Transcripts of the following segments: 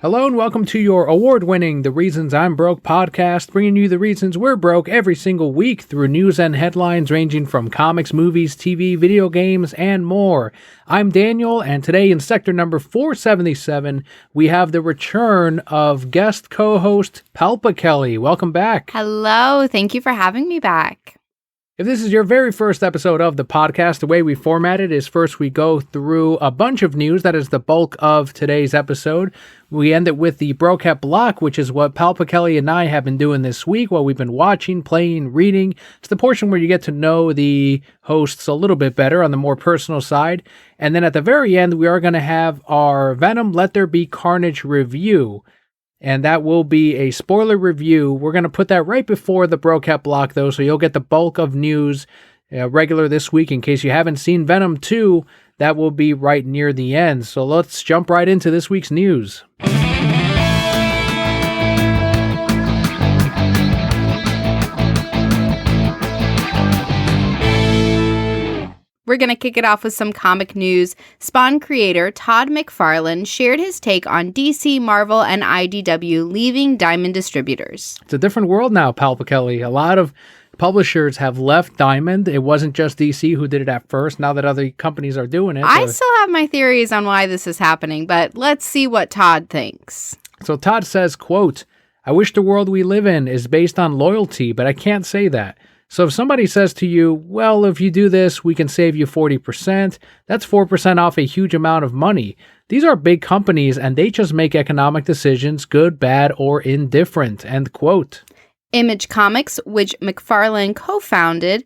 Hello and welcome to your award-winning The Reasons I'm Broke podcast, bringing you the reasons we're broke every single week through news and headlines ranging from comics, movies, TV, video games, and more. I'm Daniel, and today in sector number 477, we have the return of guest co-host Kelli. Welcome back. Hello, thank you for having me back. If this is your very first episode of the podcast, the way we format it is first we go through a bunch of news. That is the bulk of today's episode. We end it with the Brocat Block, which is what Kelli and I have been doing this week while we've been watching, playing, reading. It's the portion where you get to know the hosts a little bit better on the more personal side. And then at the very end, we are going to have our Venom, There Be Carnage review. And that will be a spoiler review. We're going to put that right before the Brocat Block, though, so you'll get the bulk of news regular this week. In case you haven't seen Venom 2, that will be right near the end. So let's jump right into this week's news. We're going to kick it off with some comic news. Spawn creator Todd McFarlane shared his take on DC, Marvel, and IDW leaving Diamond distributors. It's a different world now, Kelli. A lot of publishers have left Diamond. It wasn't just DC who did it at first. Now that other companies are doing it. I still have my theories on why this is happening, but let's see what Todd thinks. So Todd says, quote, "I wish the world we live in is based on loyalty, but I can't say that. So if somebody says to you, well, if you do this, we can save you 40%, that's 4% off a huge amount of money. These are big companies and they just make economic decisions, good, bad, or indifferent," end quote. Image Comics, which McFarlane co-founded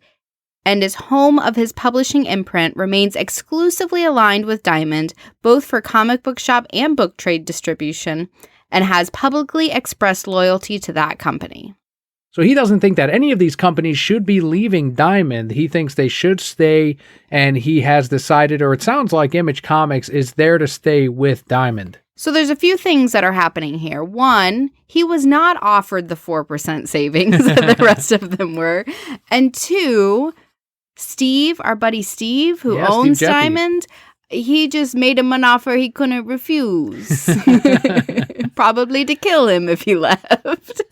and is home of his publishing imprint, remains exclusively aligned with Diamond, both for comic book shop and book trade distribution, and has publicly expressed loyalty to that company. So he doesn't think that any of these companies should be leaving Diamond. He thinks they should stay, and he has decided, or it sounds like Image Comics is there to stay with Diamond. So there's a few things that are happening here. One, he was not offered the 4% savings that the rest of them were. And two, Steve, our buddy Steve, who owns Diamond, he just made him an offer he couldn't refuse. Probably to kill him if he left.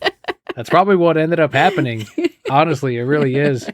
That's probably what ended up happening. Honestly, it really is.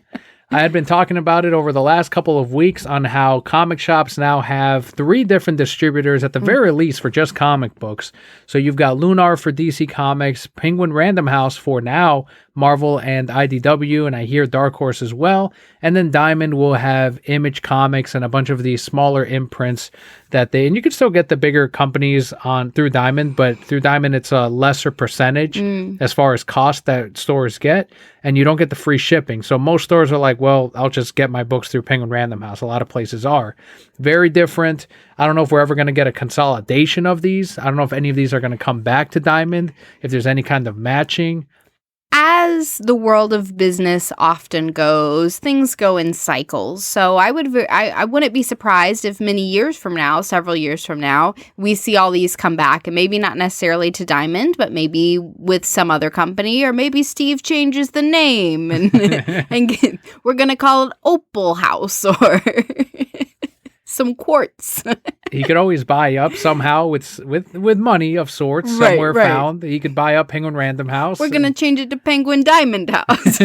I had been talking about it over the last couple of weeks on how comic shops now have 3 different distributors at the very least for just comic books. So you've got Lunar for DC Comics, Penguin Random House for now Marvel and IDW, and I hear Dark Horse as well. And then Diamond will have Image Comics and a bunch of these smaller imprints and you can still get the bigger companies through Diamond, but through Diamond it's a lesser percentage as far as cost that stores get, and you don't get the free shipping. So most stores are like, well, I'll just get my books through Penguin Random House. A lot of places are. Very different. I don't know if we're ever going to get a consolidation of these. I don't know if any of these are going to come back to Diamond, if there's any kind of matching. As the world of business often goes, things go in cycles. So I wouldn't be surprised if several years from now, we see all these come back, and maybe not necessarily to Diamond, but maybe with some other company, or maybe Steve changes the name and we're going to call it Opal House or some quartz. He could always buy up somehow with money of sorts, somewhere found. He could buy up Penguin Random House. We're going to change it to Penguin Diamond House.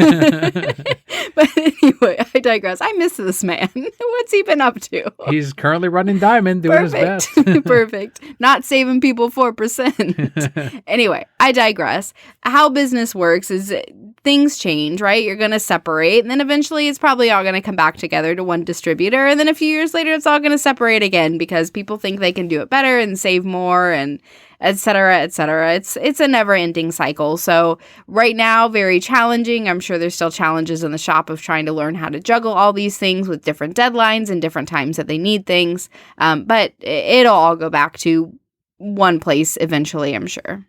But anyway, I digress. I miss this man. What's he been up to? He's currently running Diamond, doing his best. Perfect. Not saving people 4%. Anyway, I digress. How business works is things change, right? You're going to separate, and then eventually it's probably all going to come back together to one distributor, and then a few years later it's all going to separate again because people think they can do it better and save more, and et cetera, et cetera. It's a never-ending cycle. So right now, very challenging. I'm sure there's still challenges in the shop of trying to learn how to juggle all these things with different deadlines and different times that they need things. But it'll all go back to one place eventually, I'm sure.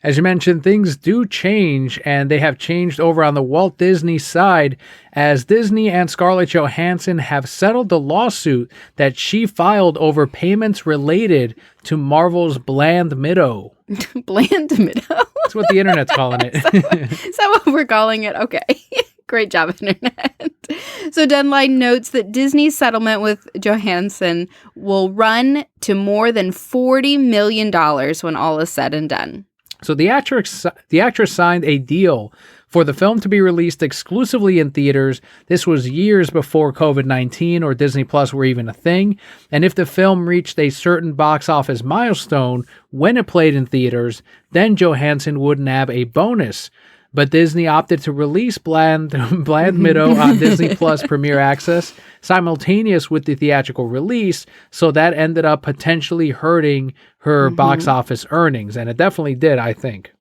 As you mentioned, things do change, and they have changed over on the Walt Disney side, as Disney and Scarlett Johansson have settled the lawsuit that she filed over payments related to Marvel's Bland Widow. Bland Widow? That's what the internet's calling it. Is that what we're calling it? Okay. Great job, internet. So Deadline notes that Disney's settlement with Johansson will run to more than $40 million when all is said and done. So the actress signed a deal for the film to be released exclusively in theaters. This was years before COVID-19 or Disney Plus were even a thing. And if the film reached a certain box office milestone when it played in theaters, then Johansson would nab a bonus. But Disney opted to release Bland Widow on Disney Plus Premier Access simultaneous with the theatrical release, so that ended up potentially hurting her box office earnings, and it definitely did, I think.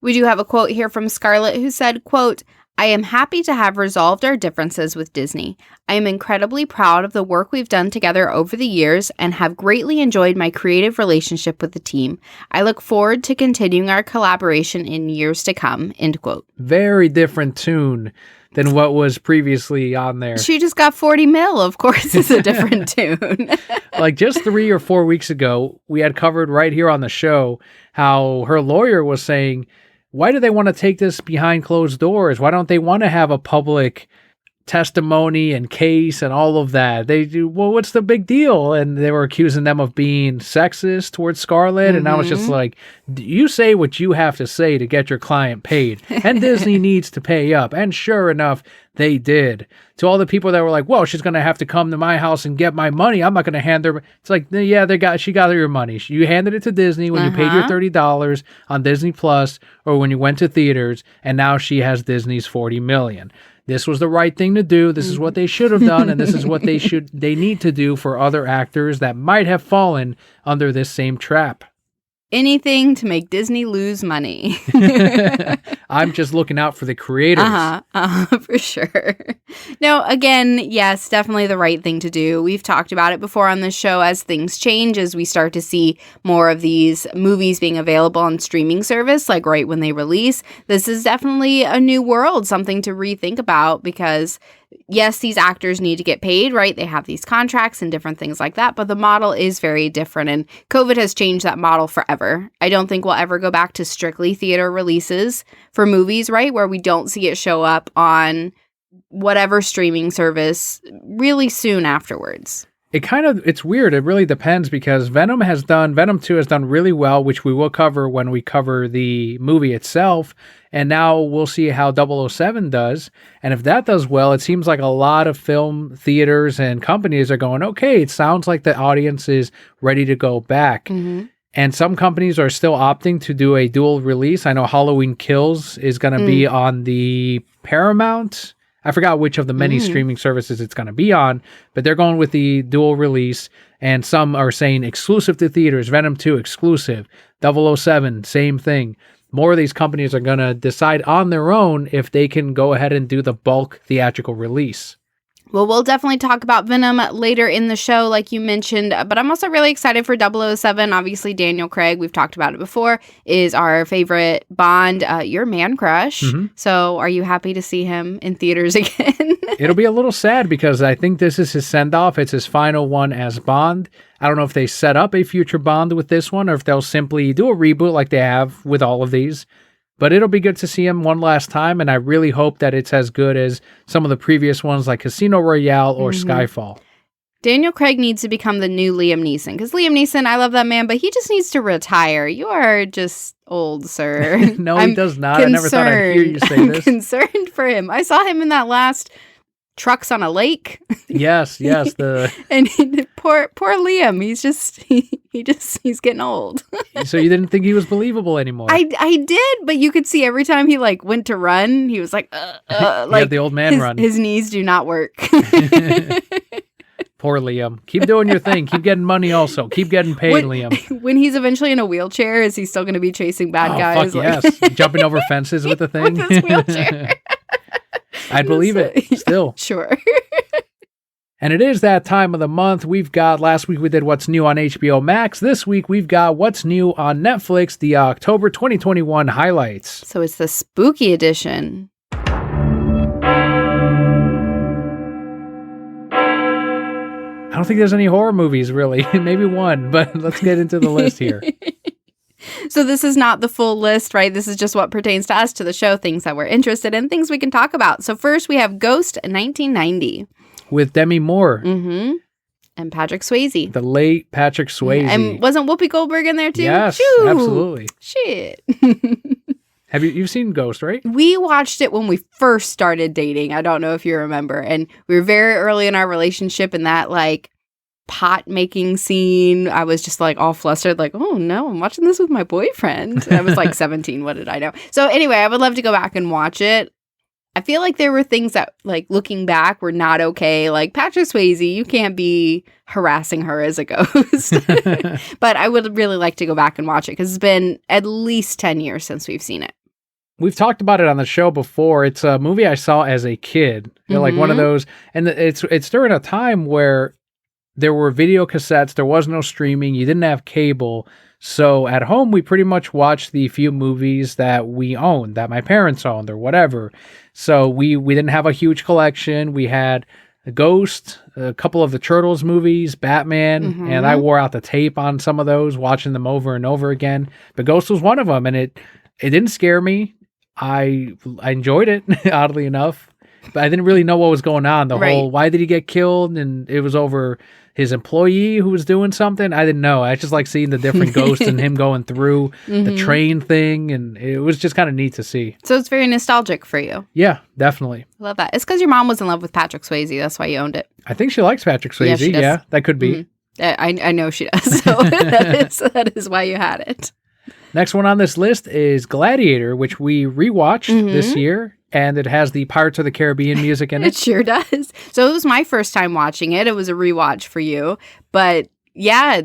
We do have a quote here from Scarlett who said, quote, "I am happy to have resolved our differences with Disney. I am incredibly proud of the work we've done together over the years and have greatly enjoyed my creative relationship with the team. I look forward to continuing our collaboration in years to come," end quote. Very different tune than what was previously on there. She just got 40 mil, of course it's a different tune. Like just 3 or 4 weeks ago, we had covered right here on the show how her lawyer was saying, why do they want to take this behind closed doors? Why don't they want to have a public testimony and case and all of that? They do, well, what's the big deal? And they were accusing them of being sexist towards Scarlett. And I was just like, you say what you have to say to get your client paid. And Disney needs to pay up. And sure enough, they did. To all the people that were like, whoa, she's going to have to come to my house and get my money. I'm not going to hand her. It's like, yeah, she got your money. You handed it to Disney when you paid your $30 on Disney Plus or when you went to theaters. And now she has Disney's $40 million. This was the right thing to do. This is what they should have done, and this is what they need to do for other actors that might have fallen under this same trap. Anything to make Disney lose money. I'm just looking out for the creators. For sure. No, again, yes, definitely the right thing to do. We've talked about it before on the show. As things change, as we start to see more of these movies being available on streaming service, like right when they release, this is definitely a new world, something to rethink about because yes, these actors need to get paid, right? They have these contracts and different things like that, but the model is very different, and COVID has changed that model forever. I don't think we'll ever go back to strictly theater releases for movies, right? Where we don't see it show up on whatever streaming service really soon afterwards. It's weird. It really depends because Venom 2 has done really well, which we will cover when we cover the movie itself. And now we'll see how 007 does. And if that does well, it seems like a lot of film theaters and companies are going, okay, it sounds like the audience is ready to go back. And some companies are still opting to do a dual release. I know Halloween Kills is going to be on the Paramount. I forgot which of the many streaming services it's going to be on, but they're going with the dual release, and some are saying exclusive to theaters, Venom 2 exclusive, 007, same thing. More of these companies are going to decide on their own if they can go ahead and do the bulk theatrical release. Well, we'll definitely talk about Venom later in the show, like you mentioned, but I'm also really excited for 007. Obviously, Daniel Craig, we've talked about it before, is our favorite Bond, your man crush. So are you happy to see him in theaters again? It'll be a little sad because I think this is his send-off. It's his final one as Bond. I don't know if they set up a future Bond with this one or if they'll simply do a reboot like they have with all of these. But it'll be good to see him one last time, and I really hope that it's as good as some of the previous ones like Casino Royale or Skyfall. Daniel Craig needs to become the new Liam Neeson, because Liam Neeson, I love that man, but he just needs to retire. You are just old, sir. No, he does not. I never thought I'd hear you say this. I'm concerned for him. I saw him in that last Trucks on a Lake. Yes. And poor Liam. He's getting old. So you didn't think he was believable anymore? I did, but you could see every time he went to run, he was like like the old man run. His knees do not work. Poor Liam. Keep doing your thing. Keep getting money also. Keep getting paid, Liam. When he's eventually in a wheelchair, is he still going to be chasing bad guys? Fuck yes. Jumping over fences with the thing. With his wheelchair. I'd believe it still. Sure. And it is that time of the month. Last week we did What's New on HBO Max. This week we've got What's New on Netflix, the October 2021 highlights. So it's the spooky edition. I don't think there's any horror movies really. Maybe one, but let's get into the list here. So this is not the full list, right? This is just what pertains to us, to the show, things that we're interested in, things we can talk about. So first we have Ghost 1990. With Demi Moore. Mm-hmm. And Patrick Swayze. The late Patrick Swayze. And wasn't Whoopi Goldberg in there too? Yes, Shoo! absolutely. Shit. Have you've seen Ghost, right? We watched it when we first started dating. I don't know if you remember. And we were very early in our relationship, and that like pot making scene, I was just like all flustered, like, oh no, I'm watching this with my boyfriend. And I was like 17. What did I know? So anyway, I would love to go back and watch it. I feel like there were things that, like, looking back were not okay. Like, Patrick Swayze, you can't be harassing her as a ghost. But I would really like to go back and watch it because it's been at least 10 years since we've seen it. We've talked about it on the show before. It's a movie I saw as a kid. You know, like one of those. And it's during a time where there were video cassettes. There was no streaming. You didn't have cable. So at home, we pretty much watched the few movies that we owned, that my parents owned or whatever. So we didn't have a huge collection. We had Ghost, a couple of the Turtles movies, Batman, and I wore out the tape on some of those, watching them over and over again. But Ghost was one of them, and it didn't scare me. I enjoyed it, oddly enough. But I didn't really know what was going on. The whole, why did he get killed? And it was over his employee who was doing something. I didn't know. I just like seeing the different ghosts and him going through the train thing. And it was just kind of neat to see. So it's very nostalgic for you. Yeah, definitely. I love that. It's because your mom was in love with Patrick Swayze. That's why you owned it. I think she likes Patrick Swayze. Yeah, that could be. I know she does. So that is why you had it. Next one on this list is Gladiator, which we rewatched this year. And it has the Pirates of the Caribbean music in it. It sure does. So it was my first time watching it. It was a rewatch for you. But yeah,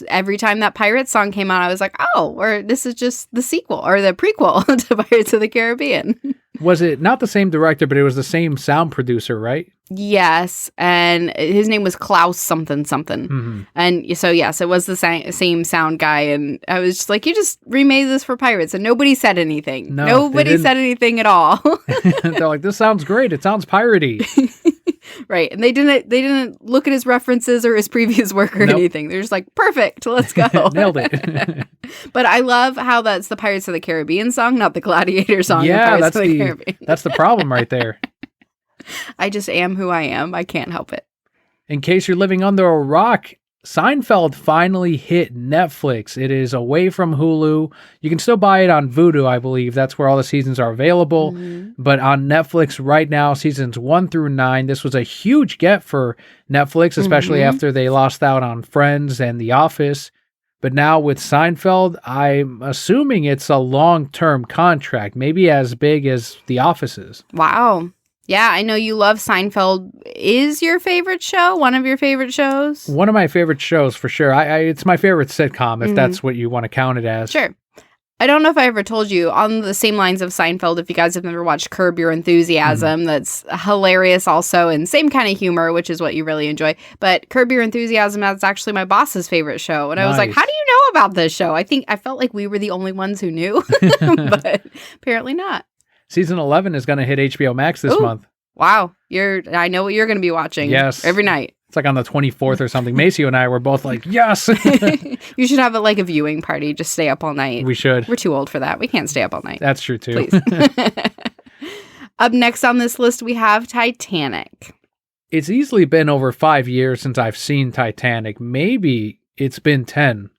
every time that Pirates song came out, I was like, oh, or this is just the sequel or the prequel to Pirates of the Caribbean. Was it not the same director, but it was the same sound producer, right? Yes. And his name was Klaus something. And so, yes, it was the same sound guy. And I was just like, you just remade this for Pirates. And nobody said anything. No, nobody said anything at all. They're like, this sounds great. It sounds piratey. Right. And they didn't look at his references or his previous work or anything. They're just like, perfect. Let's go. Nailed it. But I love how that's the Pirates of the Caribbean song, not the Gladiator song. Yeah, that's the problem right there. I just am who I am. I can't help it. In case you're living under a rock, Seinfeld finally hit Netflix. It is away from Hulu. You can still buy it on Vudu, I believe. That's where all the seasons are available. But on Netflix right now, seasons 1 through 9, this was a huge get for Netflix, especially after they lost out on Friends and The Office. But now with Seinfeld, I'm assuming it's a long-term contract, maybe as big as The Office is. Wow. Yeah, I know you love Seinfeld. Is your favorite show one of your favorite shows? One of my favorite shows, for sure. It's my favorite sitcom, if that's what you want to count it as. Sure. I don't know if I ever told you, on the same lines of Seinfeld, if you guys have never watched Curb Your Enthusiasm, that's hilarious also, and same kind of humor, which is what you really enjoy. But Curb Your Enthusiasm, that's actually my boss's favorite show. And I was like, how do you know about this show? I felt like we were the only ones who knew, but apparently not. Season 11 is going to hit HBO Max this month. Wow. I know what you're going to be watching. Yes. Every night. It's like on the 24th or something. Maceo and I were both like, yes. You should have it like a viewing party. Just stay up all night. We should. We're too old for that. We can't stay up all night. That's true too. Please. Up next on this list, we have Titanic. It's easily been over 5 years since I've seen Titanic. Maybe it's been 10.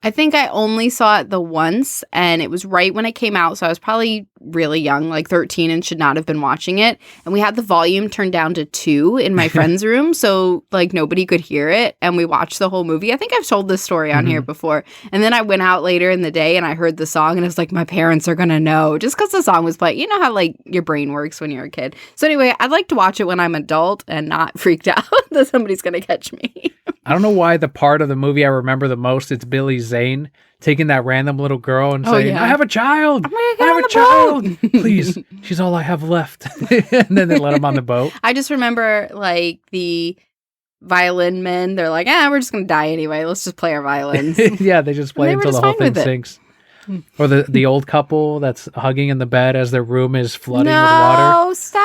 I think I only saw it the once, and it was right when it came out, so I was probably really young, like 13, and should not have been watching it. And we had the volume turned down to 2 in my friend's room, so like nobody could hear it, and we watched the whole movie. I think I've told this story on here before. And then I went out later in the day, and I heard the song, and I was like, my parents are gonna know, just because the song was playing. You know how like your brain works when you're a kid. So anyway, I'd like to watch it when I'm adult and not freaked out that somebody's gonna catch me. I don't know why the part of the movie I remember the most, it's Billy Zane taking that random little girl and saying, I have a child. I have a child. Please. She's all I have left. And then they let him on the boat. I just remember like the violin men. They're like, we're just going to die anyway. Let's just play our violins. Yeah, they just play until the whole thing sinks. Or the old couple that's hugging in the bed as their room is flooding with water. No, stop.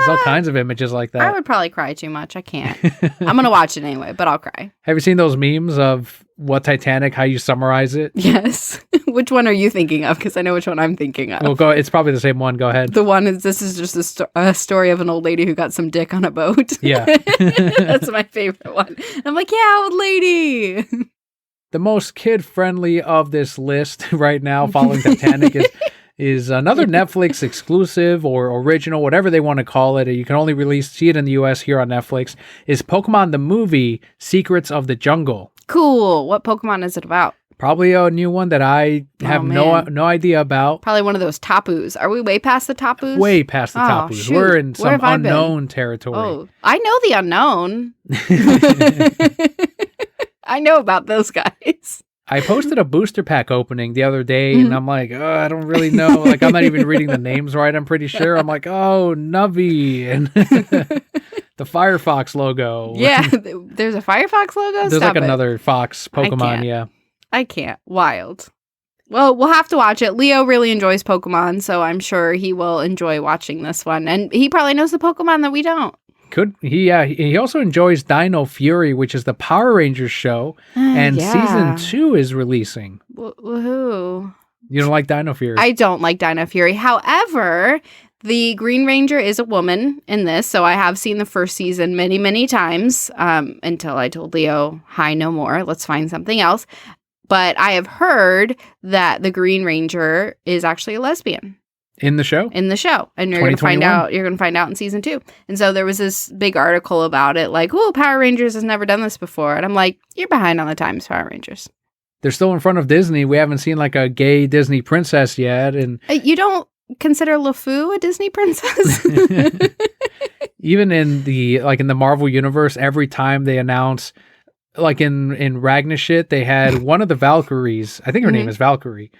There's all kinds of images like that. I would probably cry too much. I can't. I'm going to watch it anyway, but I'll cry. Have you seen those memes of what Titanic, how you summarize it? Yes. Which one are you thinking of? Because I know which one I'm thinking of. Well, go. It's probably the same one. Go ahead. The one is, this is just a story of an old lady who got some dick on a boat. Yeah. That's my favorite one. I'm like, yeah, old lady. The most kid-friendly of this list right now following Titanic is another Netflix exclusive or original, whatever they want to call it. You can only see it in the US here on Netflix, is Pokemon the movie, Secrets of the Jungle. Cool. What Pokemon is it about? Probably a new one that I have no idea about. Probably one of those Tapus. Are we way past the Tapus? Way past the Tapus. Shoot. We're in Where some unknown territory. Oh, I know the unknown. I know about those guys. I posted a booster pack opening the other day, and I'm like, oh, I don't really know. Like, I'm not even reading the names right, I'm pretty sure. I'm like, oh, Nubby, and the Firefox logo. Yeah, there's a Firefox logo? There's Stop like another Fox Pokemon, yeah. I can't. Wild. Well, we'll have to watch it. Leo really enjoys Pokemon, so I'm sure he will enjoy watching this one. And he probably knows the Pokemon that we don't. He also enjoys Dino Fury, which is the Power Rangers show, and season 2 is releasing. Woohoo! You don't like Dino Fury? I don't like Dino Fury. However, the Green Ranger is a woman in this, so I have seen the first season many, many times until I told Leo, "Hi, no more. Let's find something else." But I have heard that the Green Ranger is actually a lesbian. In the show? In the show. And you're going to find out. You're going to find out in season 2. And so there was this big article about it, like, "Oh, Power Rangers has never done this before." And I'm like, you're behind on the times, Power Rangers. They're still in front of Disney. We haven't seen like a gay Disney princess yet. And you don't consider LeFou a Disney princess? Even in the Marvel universe, every time they announce, like in Ragnashit, they had one of the Valkyries. I think her name is Valkyrie.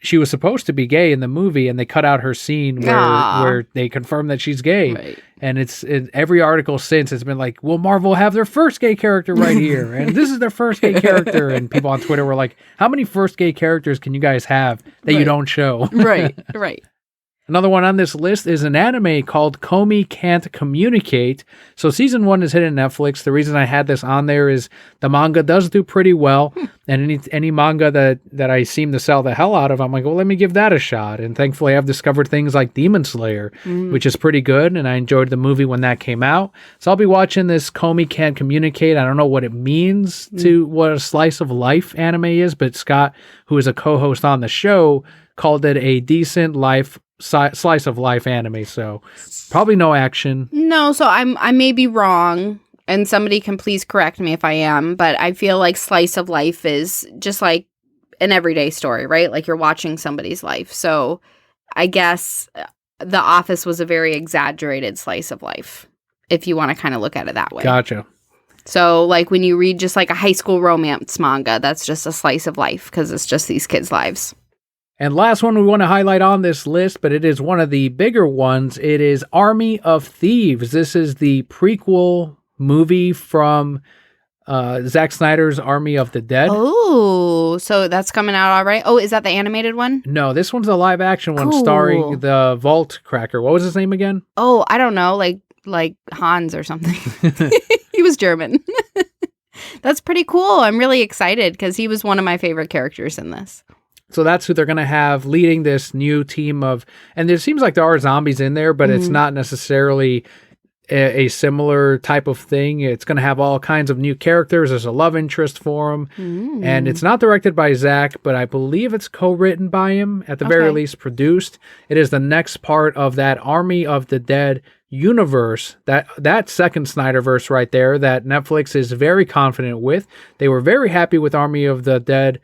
She was supposed to be gay in the movie, and they cut out her scene where they confirm that she's gay. Right. And every article since has been like, "Will Marvel have their first gay character right here?" And this is their first gay character. And people on Twitter were like, "How many first gay characters can you guys have that you don't show?" Right. Another one on this list is an anime called Komi Can't Communicate. So season 1 is hitting Netflix. The reason I had this on there is the manga does do pretty well. And any manga that I seem to sell the hell out of, I'm like, well, let me give that a shot. And thankfully, I've discovered things like Demon Slayer, which is pretty good. And I enjoyed the movie when that came out. So I'll be watching this Komi Can't Communicate. I don't know what it means to what a slice of life anime is, but Scott, who is a co-host on the show, called it a decent slice of life anime, so probably no action. No, so I may be wrong, and somebody can please correct me if I am, but I feel like slice of life is just like an everyday story, right? Like you're watching somebody's life. So I guess The Office was a very exaggerated slice of life, if you want to kind of look at it that way. Gotcha. So like when you read just like a high school romance manga, that's just a slice of life because it's just these kids' lives. And last one we want to highlight on this list, but it is one of the bigger ones. It is Army of Thieves. This is the prequel movie from Zack Snyder's Army of the Dead. Oh, so that's coming out all right. Oh, is that the animated one? No, this one's a live action one starring the Vault Cracker. What was his name again? Oh, I don't know, like Hans or something. He was German. That's pretty cool. I'm really excited because he was one of my favorite characters in this. So that's who they're going to have leading this new team of, and it seems like there are zombies in there, but it's not necessarily a similar type of thing. It's going to have all kinds of new characters. There's a love interest for him. And it's not directed by Zach, but I believe it's co-written by him, at the very least produced. It is the next part of that Army of the Dead universe, that second Snyderverse right there that Netflix is very confident with. They were very happy with Army of the Dead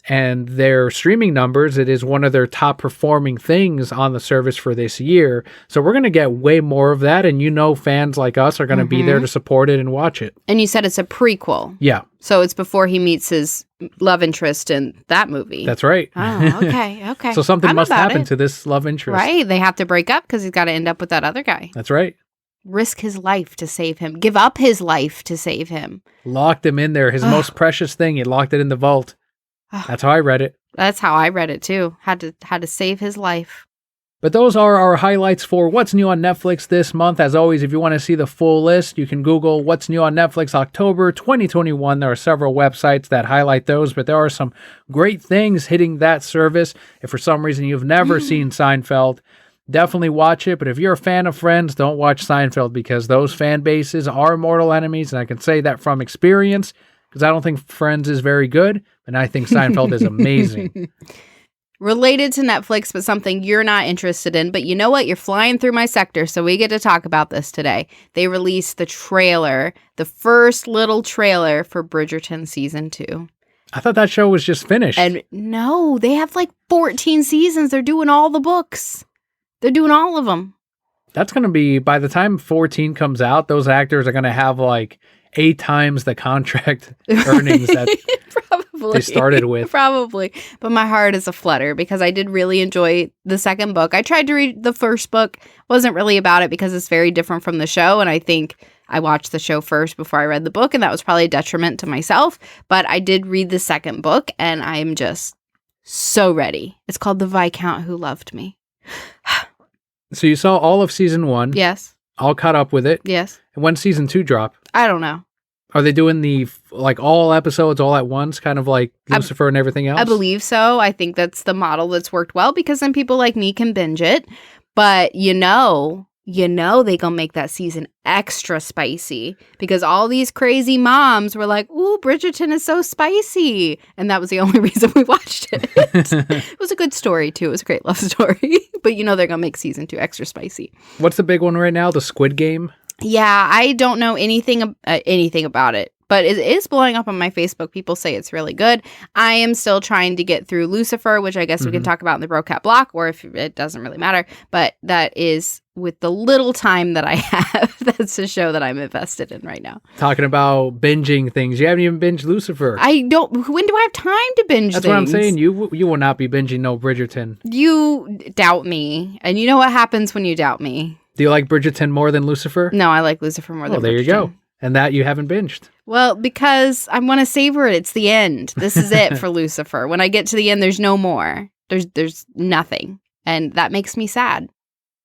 and their streaming numbers. It is one of their top performing things on the service for this year. So we're going to get way more of that. And fans like us are going to be there to support it and watch it. And you said it's a prequel. Yeah. So it's before he meets his love interest in that movie. That's right. Oh, okay. So something must happen to this love interest. Right. They have to break up because he's got to end up with that other guy. That's right. Risk his life to save him. Give up his life to save him. Locked him in there. His most precious thing. He locked it in the vault. That's how I read it. That's how I read it too. Had to save his life. But those are our highlights for what's new on Netflix this month. As always, if you want to see the full list, you can Google what's new on Netflix October 2021. There are several websites that highlight those, but there are some great things hitting that service. If for some reason you've never seen Seinfeld, definitely watch it. But if you're a fan of Friends, don't watch Seinfeld because those fan bases are mortal enemies. And I can say that from experience because I don't think Friends is very good. And I think Seinfeld is amazing. Related to Netflix, but something you're not interested in. But you know what? You're flying through my sector, so we get to talk about this today. They released the trailer, the first little trailer for Bridgerton Season 2. I thought that show was just finished. And no, they have like 14 seasons. They're doing all the books. They're doing all of them. That's going to be, by the time 14 comes out, those actors are going to have like 8 times the contract earnings that they started with. Probably. But my heart is a flutter because I did really enjoy the second book. I tried to read the first book. Wasn't really about it because it's very different from the show. And I think I watched the show first before I read the book. And that was probably a detriment to myself. But I did read the second book and I'm just so ready. It's called The Viscount Who Loved Me. So you saw all of season 1. Yes. All caught up with it. Yes. And when season 2 drop? I don't know. Are they doing the, like, all episodes all at once, kind of like Lucifer and everything else? I believe so. I think that's the model that's worked well because then people like me can binge it. But you know they gonna make that season extra spicy because all these crazy moms were like, ooh, Bridgerton is so spicy. And that was the only reason we watched it. It was a good story, too. It was a great love story. But you know they're gonna make season 2 extra spicy. What's the big one right now? The Squid Game? Yeah, I don't know anything about it, but it is blowing up on my Facebook. People say it's really good. I am still trying to get through Lucifer, which I guess we can talk about in the Bro Cat block, or if it doesn't really matter. But that is with the little time that I have. That's a show that I'm invested in right now. Talking about binging things. You haven't even binged Lucifer. I don't. When do I have time to binge That's things? what I'm saying. You will not be binging no Bridgerton. You doubt me. And you know what happens when you doubt me? Do you like Bridgerton more than Lucifer? No, I like Lucifer more than Bridgerton. There you go. And that you haven't binged. Well, because I want to savor it. It's the end. This is it for Lucifer. When I get to the end, there's no more. There's nothing. And that makes me sad.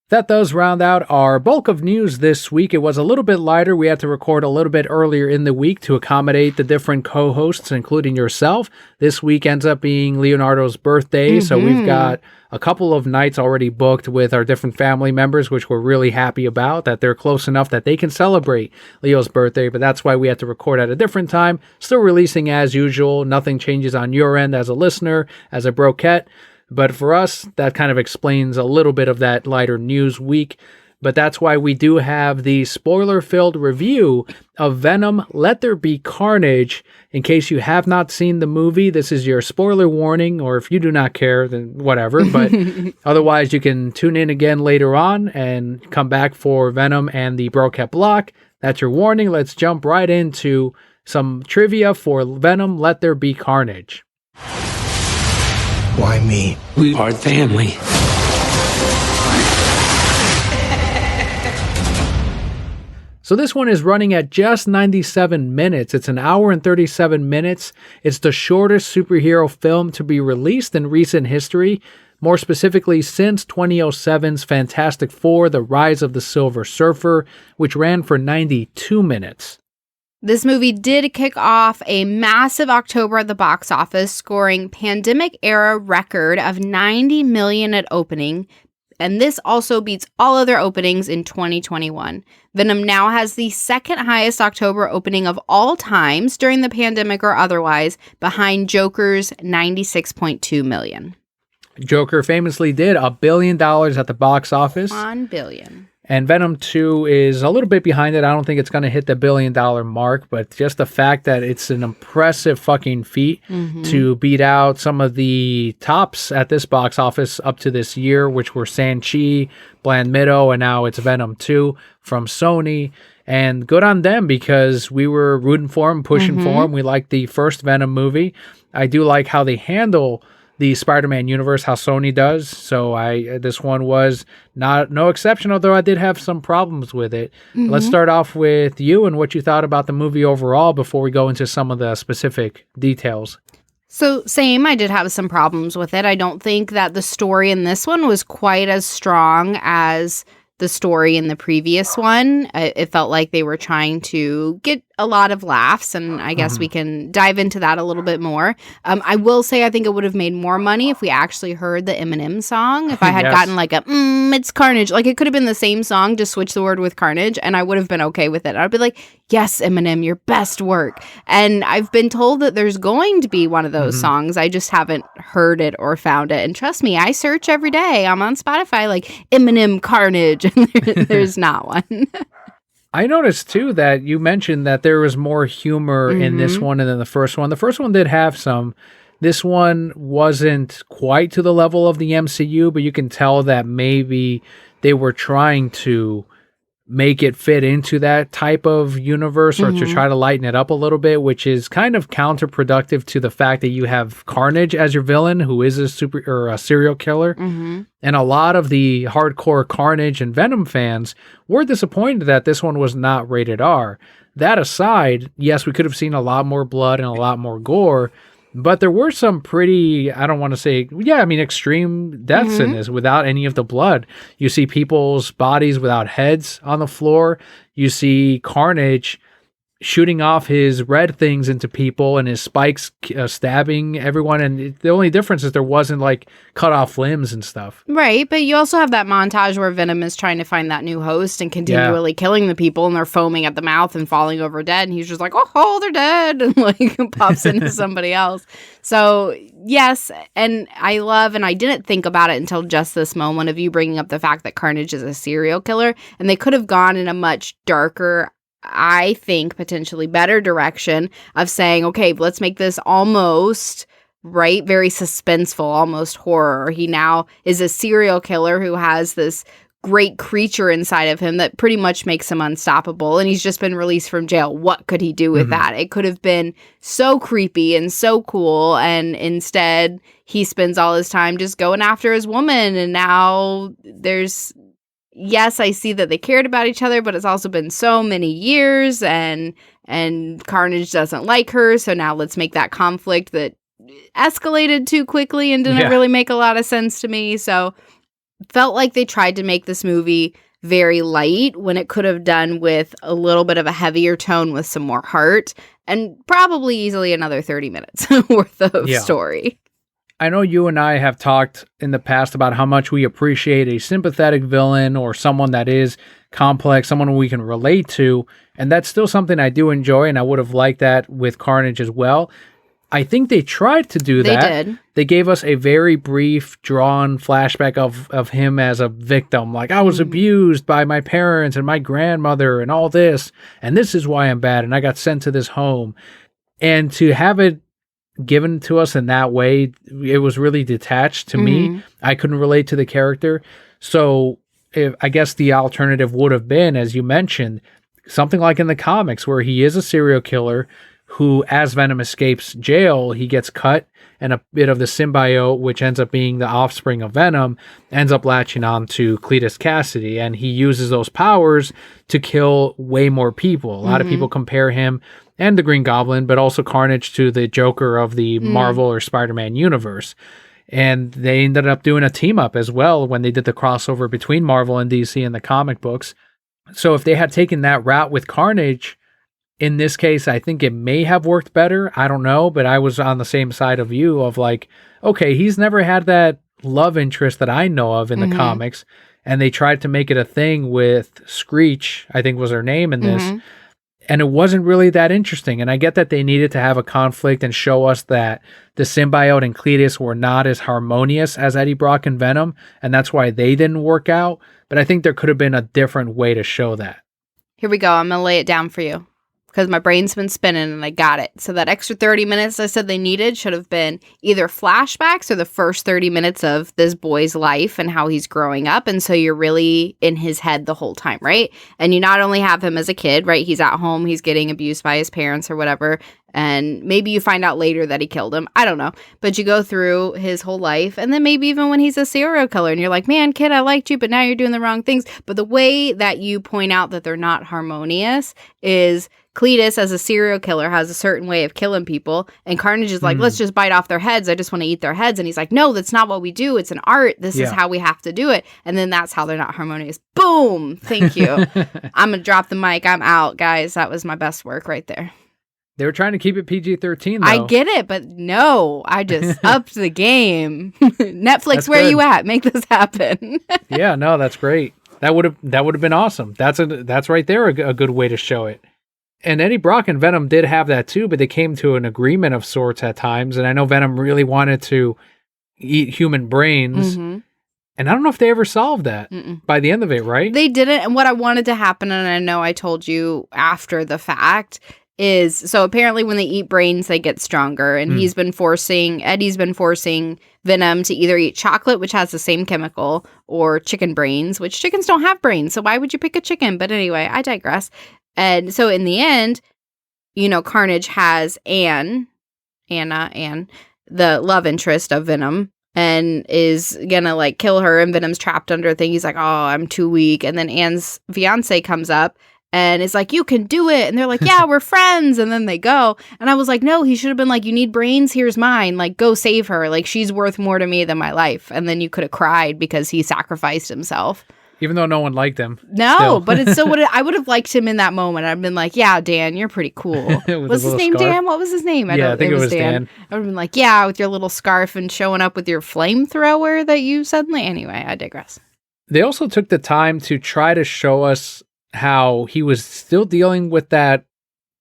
That does round out our bulk of news this week. It was a little bit lighter. We had to record a little bit earlier in the week to accommodate the different co-hosts, including yourself. This week ends up being Leonardo's birthday, so we've got a couple of nights already booked with our different family members, which we're really happy about, that they're close enough that they can celebrate Leo's birthday, but that's why we had to record at a different time. Still releasing as usual. Nothing changes on your end as a listener, as a broquette. But for us, that kind of explains a little bit of that lighter news week. But that's why we do have the spoiler-filled review of Venom, Let There Be Carnage. In case you have not seen the movie, this is your spoiler warning, or if you do not care, then whatever. But otherwise, you can tune in again later on and come back for Venom and the Brocat block. That's your warning. Let's jump right into some trivia for Venom, Let There Be Carnage. Why me? We are family. So this one is running at just 97 minutes. It's an hour and 37 minutes. It's the shortest superhero film to be released in recent history. More specifically, since 2007's Fantastic Four, The Rise of the Silver Surfer, which ran for 92 minutes. This movie did kick off a massive October at the box office, scoring pandemic-era record of $90 million at opening, and this also beats all other openings in 2021. Venom now has the second highest October opening of all times during the pandemic or otherwise, behind Joker's $96.2 million. Joker famously did $1 billion at the box office. $1 billion. And Venom 2 is a little bit behind it. I don't think it's going to hit the $1 billion mark, but just the fact that it's an impressive fucking feat to beat out some of the tops at this box office up to this year, which were Shang-Chi, Black Widow, and now it's Venom 2 from Sony. And good on them because we were rooting for them, pushing for them. We liked the first Venom movie. I do like how they handle the Spider-Man universe, how Sony does. So this one was no exception, although I did have some problems with it. Let's start off with you and what you thought about the movie overall before we go into some of the specific details. So same, I did have some problems with it. I don't think that the story in this one was quite as strong as the story in the previous one. It felt like they were trying to get a lot of laughs, and I guess we can dive into that a little bit more. I will say I think it would have made more money if we actually heard the Eminem song. If I had gotten like a, it's Carnage. Like, it could have been the same song, just switch the word with Carnage, and I would have been okay with it. I'd be like, yes, Eminem, your best work. And I've been told that there's going to be one of those songs. I just haven't heard it or found it. And trust me, I search every day. I'm on Spotify like Eminem Carnage, and there's not one. I noticed too that you mentioned that there was more humor in this one than the first one. The first one did have some. This one wasn't quite to the level of the MCU, but you can tell that maybe they were trying to make it fit into that type of universe or to try to lighten it up a little bit, which is kind of counterproductive to the fact that you have Carnage as your villain, who is a serial killer. And a lot of the hardcore Carnage and Venom fans were disappointed that this one was not rated R. That aside, yes, we could have seen a lot more blood and a lot more gore, but there were some pretty, I don't want to say, extreme deaths in this without any of the blood. You see people's bodies without heads on the floor. You see Carnage shooting off his red things into people and his spikes stabbing everyone. And the only difference is there wasn't like cut off limbs and stuff. Right. But you also have that montage where Venom is trying to find that new host and continually killing the people, and they're foaming at the mouth and falling over dead. And he's just like, oh, they're dead. And like pops into somebody else. So yes. And I love, and I didn't think about it until just this moment of you bringing up the fact that Carnage is a serial killer, and they could have gone in a much darker, I think, potentially better direction of saying, okay, let's make this almost, right, very suspenseful, almost horror. He now is a serial killer who has this great creature inside of him that pretty much makes him unstoppable, and he's just been released from jail. What could he do with that? It could have been so creepy and so cool, and instead he spends all his time just going after his woman, and now there's... Yes, I see that they cared about each other, but it's also been so many years, and Carnage doesn't like her, so now let's make that conflict that escalated too quickly and didn't really make a lot of sense to me. So felt like they tried to make this movie very light when it could have done with a little bit of a heavier tone with some more heart, and probably easily another 30 minutes worth of story. I know you and I have talked in the past about how much we appreciate a sympathetic villain or someone that is complex, someone we can relate to, and that's still something I do enjoy, and I would have liked that with Carnage as well. I think they tried to do that. They did. They gave us a very brief, drawn flashback of him as a victim. Like, I was abused by my parents and my grandmother and all this, and this is why I'm bad, and I got sent to this home. And to have it given to us in that way, it was really detached to me. I couldn't relate to the character. So I guess the alternative would have been, as you mentioned, something like in the comics where he is a serial killer who, as Venom escapes jail, he gets cut, and a bit of the symbiote, which ends up being the offspring of Venom, ends up latching on to Cletus Cassidy, and he uses those powers to kill way more people. A lot of people compare him and the Green Goblin, but also Carnage, to the Joker of the Marvel or Spider-Man universe. And they ended up doing a team-up as well when they did the crossover between Marvel and DC in the comic books. So if they had taken that route with Carnage, in this case, I think it may have worked better. I don't know, but I was on the same side of you of like, okay, he's never had that love interest that I know of in the comics, and they tried to make it a thing with Screech, I think was her name in this, and it wasn't really that interesting. And I get that they needed to have a conflict and show us that the symbiote and Cletus were not as harmonious as Eddie Brock and Venom, and that's why they didn't work out. But I think there could have been a different way to show that. Here we go. I'm going to lay it down for you, because my brain's been spinning and I got it. So that extra 30 minutes I said they needed should have been either flashbacks or the first 30 minutes of this boy's life and how he's growing up. And so you're really in his head the whole time, right? And you not only have him as a kid, right? He's at home, he's getting abused by his parents or whatever. And maybe you find out later that he killed him. I don't know. But you go through his whole life. And then maybe even when he's a serial killer and you're like, man, kid, I liked you, but now you're doing the wrong things. But the way that you point out that they're not harmonious is Cletus, as a serial killer, has a certain way of killing people. And Carnage is like, let's just bite off their heads. I just want to eat their heads. And he's like, no, that's not what we do. It's an art. This is how we have to do it. And then that's how they're not harmonious. Boom. Thank you. I'm going to drop the mic. I'm out, guys. That was my best work right there. They were trying to keep it PG-13, though. I get it, but no, I just upped the game. Netflix, that's where good. You at? Make this happen. Yeah, no, that's great. That would have been awesome. That's right there a good way to show it. And Eddie Brock and Venom did have that too, but they came to an agreement of sorts at times. And I know Venom really wanted to eat human brains. And I don't know if they ever solved that by the end of it, right? They didn't. And what I wanted to happen, and I know I told you after the fact, is so apparently when they eat brains, they get stronger. And Eddie's been forcing Venom to either eat chocolate, which has the same chemical, or chicken brains, which chickens don't have brains. So why would you pick a chicken? But anyway, I digress. And so in the end, Carnage has Anne, the love interest of Venom, and is gonna like kill her, and Venom's trapped under a thing. He's like, oh, I'm too weak. And then Anne's fiance comes up and it's like, you can do it. And they're like, yeah, we're friends. And then they go. And I was like, no, he should have been like, you need brains? Here's mine. Like, go save her. Like, she's worth more to me than my life. And then you could have cried because he sacrificed himself. Even though no one liked him. No, still. But it still would have, I would have liked him in that moment. I'd been like, yeah, Dan, you're pretty cool. Was his name scarf. Dan? What was his name? I think it was Dan. I would have been like, yeah, with your little scarf and showing up with your flamethrower that you suddenly... Anyway, I digress. They also took the time to try to show us how he was still dealing with that,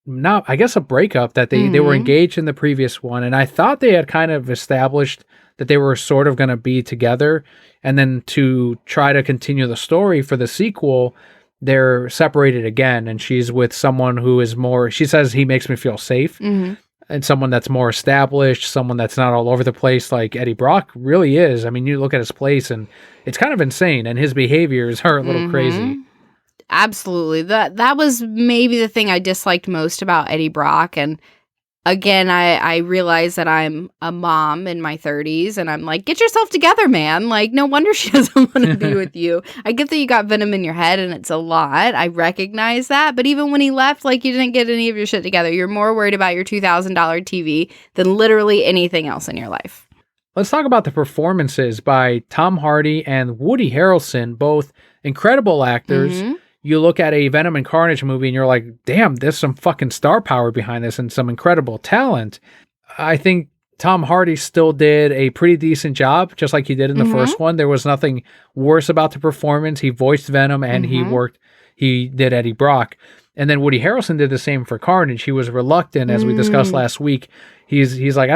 a breakup that they were engaged in the previous one. And I thought they had kind of established that they were sort of going to be together. And then to try to continue the story for the sequel, they're separated again. And she's with someone who is more, she says, he makes me feel safe. And someone that's more established, someone that's not all over the place like Eddie Brock really is. I mean, you look at his place and it's kind of insane. And his behaviors are a little crazy. Absolutely. That was maybe the thing I disliked most about Eddie Brock. And again, I realize that I'm a mom in my 30s and I'm like, get yourself together, man. Like, no wonder she doesn't want to be with you. I get that you got Venom in your head and it's a lot. I recognize that. But even when he left, like, you didn't get any of your shit together. You're more worried about your $2,000 TV than literally anything else in your life. Let's talk about the performances by Tom Hardy and Woody Harrelson, both incredible actors. You look at a Venom and Carnage movie and you're like, damn, there's some fucking star power behind this and some incredible talent. I think Tom Hardy still did a pretty decent job, just like he did in the first one. There was nothing worse about the performance. He voiced Venom and he did Eddie Brock. And then Woody Harrelson did the same for Carnage. He was reluctant, as we discussed last week. He's like,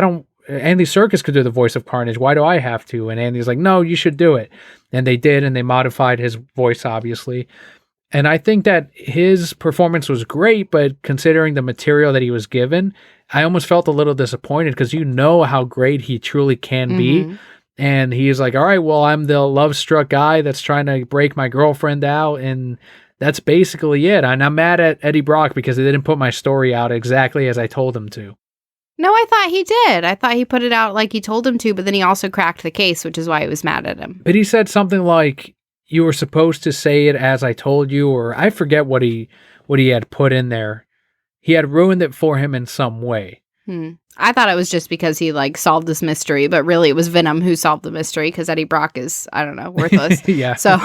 Andy Serkis could do the voice of Carnage. Why do I have to? And Andy's like, no, you should do it. And they did, and they modified his voice, obviously. And I think that his performance was great, but considering the material that he was given, I almost felt a little disappointed because you know how great he truly can be. And he's like, all right, well, I'm the love-struck guy that's trying to break my girlfriend out. And that's basically it. And I'm mad at Eddie Brock because they didn't put my story out exactly as I told him to. No, I thought he did. I thought he put it out like he told him to, but then he also cracked the case, which is why I was mad at him. But he said something like, you were supposed to say it as I told you, or I forget what he had put in there. He had ruined it for him in some way. I thought it was just because he like solved this mystery, but really it was Venom who solved the mystery because Eddie Brock is, I don't know, worthless. Yeah. So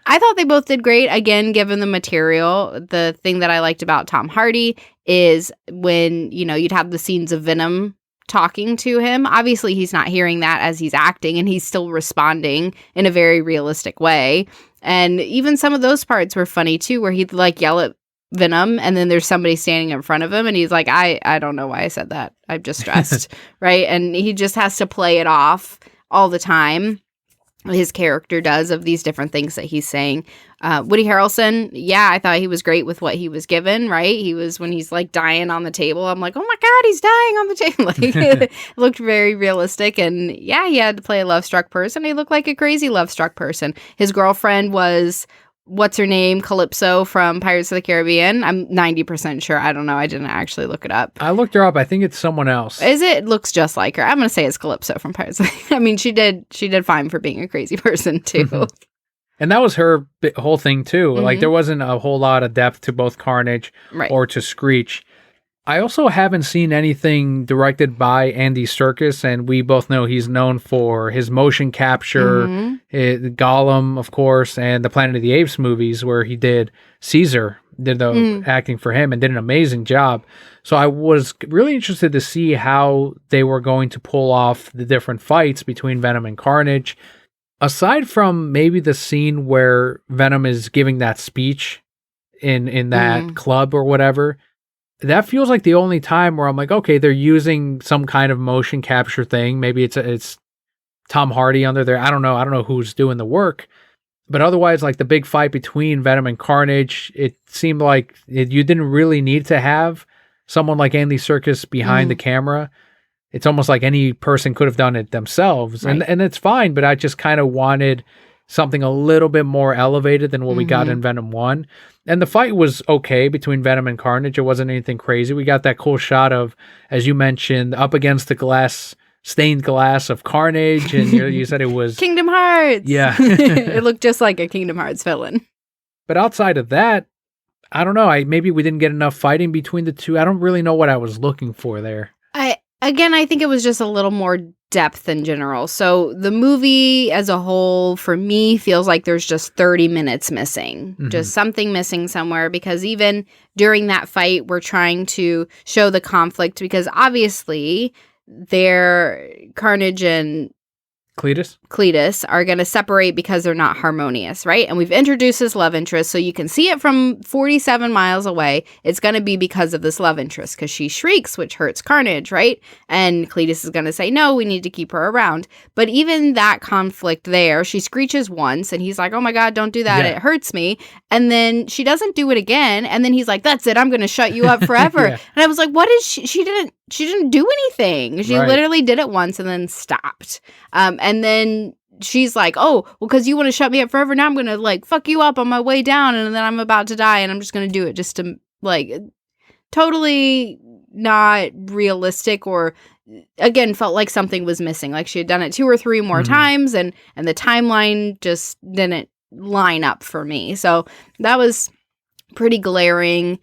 I thought they both did great. Again, given the material, the thing that I liked about Tom Hardy is when, you'd have the scenes of Venom talking to him. Obviously, he's not hearing that as he's acting, and he's still responding in a very realistic way. And even some of those parts were funny too, where he'd like yell at Venom, and then there's somebody standing in front of him, and he's like, I don't know why I said that. I'm just stressed, right? And he just has to play it off all the time. His character does of these different things that he's saying. Woody Harrelson, yeah, I thought he was great with what he was given, right? He was, when he's like dying on the table, I'm like, oh my God, he's dying on the table. Like, it looked very realistic. And yeah, he had to play a love-struck person. He looked like a crazy love-struck person. His girlfriend was, what's her name? Calypso from Pirates of the Caribbean. I'm 90% sure. I don't know. I didn't actually look it up. I looked her up. I think it's someone else. Is it? It looks just like her. I'm going to say it's Calypso from Pirates of the I mean, she did fine for being a crazy person too. And that was her whole thing too. Like there wasn't a whole lot of depth to both Carnage or to Screech. I also haven't seen anything directed by Andy Serkis, and we both know he's known for his motion capture, Gollum, of course, and the Planet of the Apes movies where he did Caesar, did the acting for him and did an amazing job. So I was really interested to see how they were going to pull off the different fights between Venom and Carnage. Aside from maybe the scene where Venom is giving that speech in that club or whatever, that feels like the only time where I'm like, okay, they're using some kind of motion capture thing. Maybe it's Tom Hardy under there. I don't know who's doing the work. But otherwise, like the big fight between Venom and Carnage, it seemed like you didn't really need to have someone like Andy Serkis behind the camera. It's almost like any person could have done it themselves. Right. And it's fine, but I just kind of wanted something a little bit more elevated than what we got in Venom 1. And the fight was okay between Venom and Carnage. It wasn't anything crazy. We got that cool shot of, as you mentioned, up against the stained glass of Carnage, and you said it was Kingdom Hearts. Yeah. It looked just like a Kingdom Hearts villain. But outside of that, I don't know. Maybe we didn't get enough fighting between the two. I don't really know what I was looking for there. I think it was just a little more depth in general. So the movie as a whole, for me, feels like there's just 30 minutes missing. Just something missing somewhere, because even during that fight, we're trying to show the conflict, because obviously Carnage and Cletus are going to separate because they're not harmonious, right? And we've introduced this love interest, so you can see it from 47 miles away. It's going to be because of this love interest, because she shrieks, which hurts Carnage, right? And Cletus is going to say, no, we need to keep her around. But even that conflict there, she screeches once, and he's like, oh my God, don't do that. Yeah. It hurts me. And then she doesn't do it again. And then he's like, that's it. I'm going to shut you up forever. Yeah. And I was like, what is she? She didn't do anything. She literally did it once and then stopped. And then she's like, oh, well, because you want to shut me up forever. Now I'm going to like fuck you up on my way down. And then I'm about to die. And I'm just going to do it just to like totally not realistic, or again, felt like something was missing. Like she had done it 2 or 3 more times, and the timeline just didn't line up for me. So that was pretty glaring.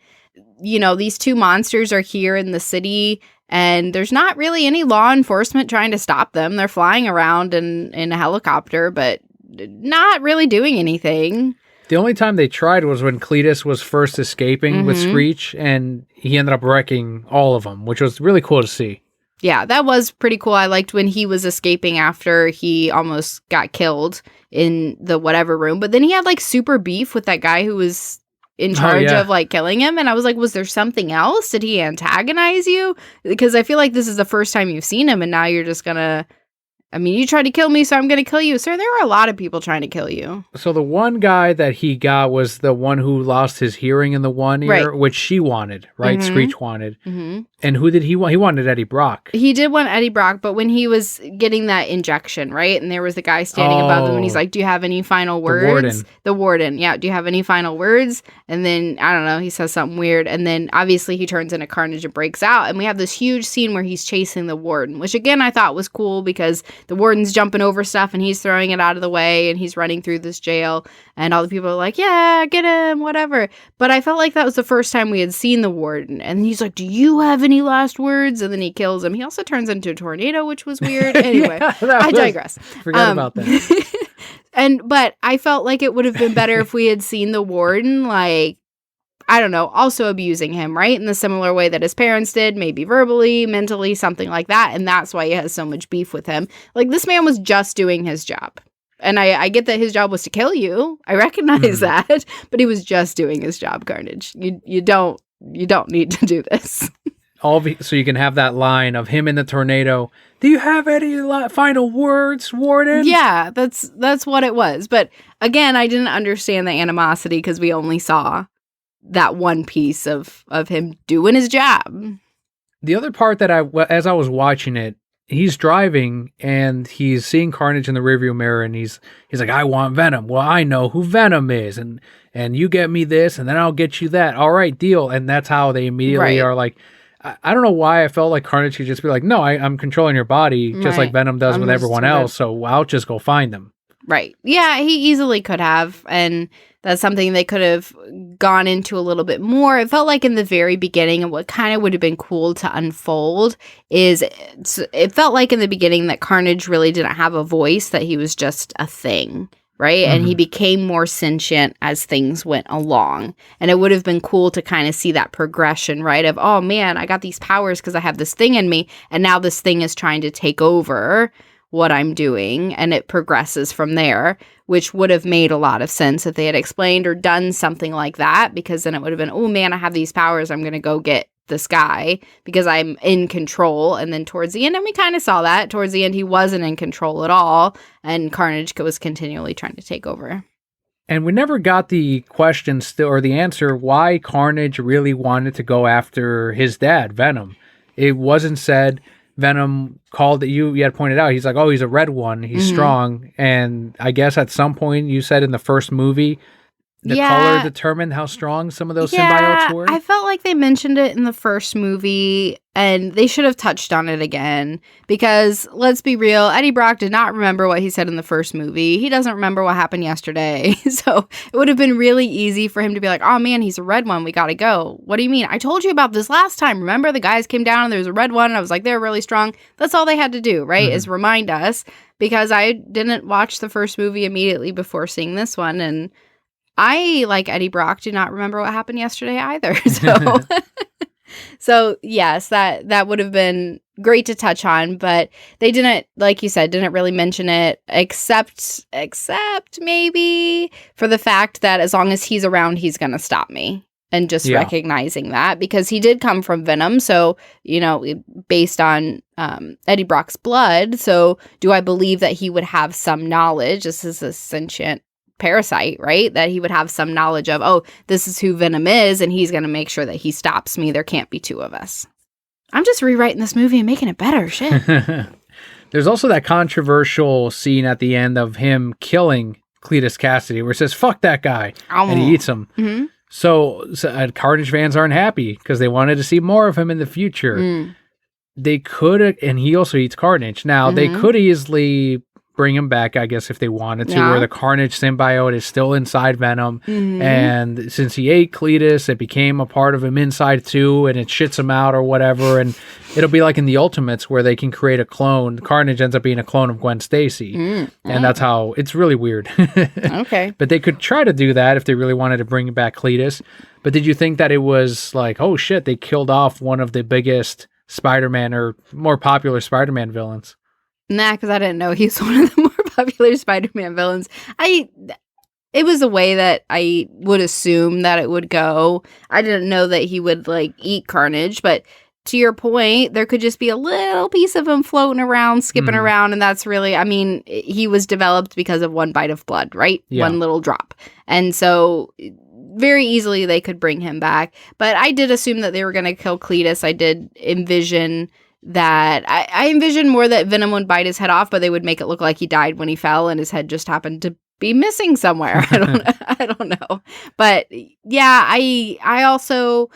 You know, these two monsters are here in the city, and there's not really any law enforcement trying to stop them. They're flying around in a helicopter, but not really doing anything. The only time they tried was when Cletus was first escaping with Screech, and he ended up wrecking all of them, which was really cool to see. Yeah, that was pretty cool. I liked when he was escaping after he almost got killed in the whatever room. But then he had like super beef with that guy who was in charge of like killing him. And I was like, was there something else? Did he antagonize you? Because I feel like this is the first time you've seen him, and now you're just gonna, I mean, you tried to kill me, so I'm gonna kill you. Sir, there were a lot of people trying to kill you. So the one guy that he got was the one who lost his hearing in the one ear, which she wanted, right? Screech wanted. And who did he want? He wanted Eddie Brock. He did want Eddie Brock, but when he was getting that injection, right? And there was the guy standing above them, and he's like, do you have any final words? The warden. Yeah, do you have any final words? And then, I don't know, he says something weird. And then, obviously, he turns into Carnage and breaks out. And we have this huge scene where he's chasing the warden, which, again, I thought was cool, because the warden's jumping over stuff, and he's throwing it out of the way, and he's running through this jail. And all the people are like, yeah, get him, whatever. But I felt like that was the first time we had seen the warden. And he's like, do you have any last words? And then he kills him. He also turns into a tornado, which was weird. Anyway, I digress. Forget about that. But I felt like it would have been better if we had seen the warden, like, I don't know, also abusing him, right? In the similar way that his parents did, maybe verbally, mentally, something like that. And that's why he has so much beef with him. Like, this man was just doing his job. And I get that his job was to kill you. I recognize that. But he was just doing his job, Carnage. You don't need to do this. So you can have that line of him in the tornado. Do you have any final words, Warden? Yeah, that's what it was. But again, I didn't understand the animosity, because we only saw that one piece of him doing his job. The other part that as I was watching it, he's driving and he's seeing Carnage in the rearview mirror, and he's like, I want Venom. Well, I know who Venom is, and you get me this, and then I'll get you that. All right, deal. And that's how they immediately are like, I don't know why I felt like Carnage could just be like, no, I'm controlling your body, just like Venom does with everyone else, so I'll just go find them. Right. Yeah, he easily could have. And that's something they could have gone into a little bit more. It felt like in the very beginning, and what kind of would have been cool to unfold is it felt like in the beginning that Carnage really didn't have a voice, that he was just a thing. Right. And he became more sentient as things went along. And it would have been cool to kind of see that progression, right? Of, oh man, I got these powers because I have this thing in me. And now this thing is trying to take over what I'm doing. And it progresses from there, which would have made a lot of sense if they had explained or done something like that. Because then it would have been, oh man, I have these powers. I'm going to go get this guy because I'm in control. And then towards the end, and we kind of saw that towards the end, he wasn't in control at all, and Carnage was continually trying to take over. And we never got the question still, or the answer why Carnage really wanted to go after his dad, Venom. It wasn't said. Venom called it, you had pointed out, he's like, oh, he's a red one, he's strong. And I guess at some point you said in the first movie the color determined how strong some of those symbiotes were? I felt like they mentioned it in the first movie, and they should have touched on it again. Because, let's be real, Eddie Brock did not remember what he said in the first movie. He doesn't remember what happened yesterday. So, it would have been really easy for him to be like, oh man, he's a red one, we gotta go. What do you mean? I told you about this last time. Remember, the guys came down and there was a red one, and I was like, they're really strong. That's all they had to do, right? Is remind us. Because I didn't watch the first movie immediately before seeing this one, and I, like Eddie Brock, do not remember what happened yesterday either. So, so yes, that would have been great to touch on, but they didn't, like you said, didn't really mention it, except maybe for the fact that as long as he's around, he's going to stop me. And just recognizing that, because he did come from Venom. So, based on Eddie Brock's blood. So do I believe that he would have some knowledge? This is a sentient parasite, right? That he would have some knowledge of, oh, this is who Venom is, and he's going to make sure that he stops me. There can't be two of us. I'm just rewriting this movie and making it better. Shit. There's also that controversial scene at the end of him killing Cletus Cassidy where it says, fuck that guy, and he eats him. Mm-hmm. So Carnage fans aren't happy because they wanted to see more of him in the future. They could, and he also eats Carnage. Now, they could easily bring him back, I guess, if they wanted to, where the Carnage symbiote is still inside Venom. And since he ate Cletus, it became a part of him inside too, and it shits him out or whatever. And it'll be like in the Ultimates where they can create a clone. Carnage ends up being a clone of Gwen Stacy. And that's how, it's really weird. Okay. But they could try to do that if they really wanted to bring back Cletus. But did you think that it was like, oh shit, they killed off one of the biggest Spider-Man or more popular Spider-Man villains? Nah, because I didn't know he was one of the more popular Spider-Man villains. It was a way that I would assume that it would go. I didn't know that he would, eat Carnage, but to your point, there could just be a little piece of him floating around, skipping around, and that's really, he was developed because of one bite of blood, right? Yeah. One little drop. And so very easily they could bring him back. But I did assume that they were going to kill Cletus. I did envision that I envisioned more that Venom would bite his head off, but they would make it look like he died when he fell and his head just happened to be missing somewhere. I don't know. But yeah, I also,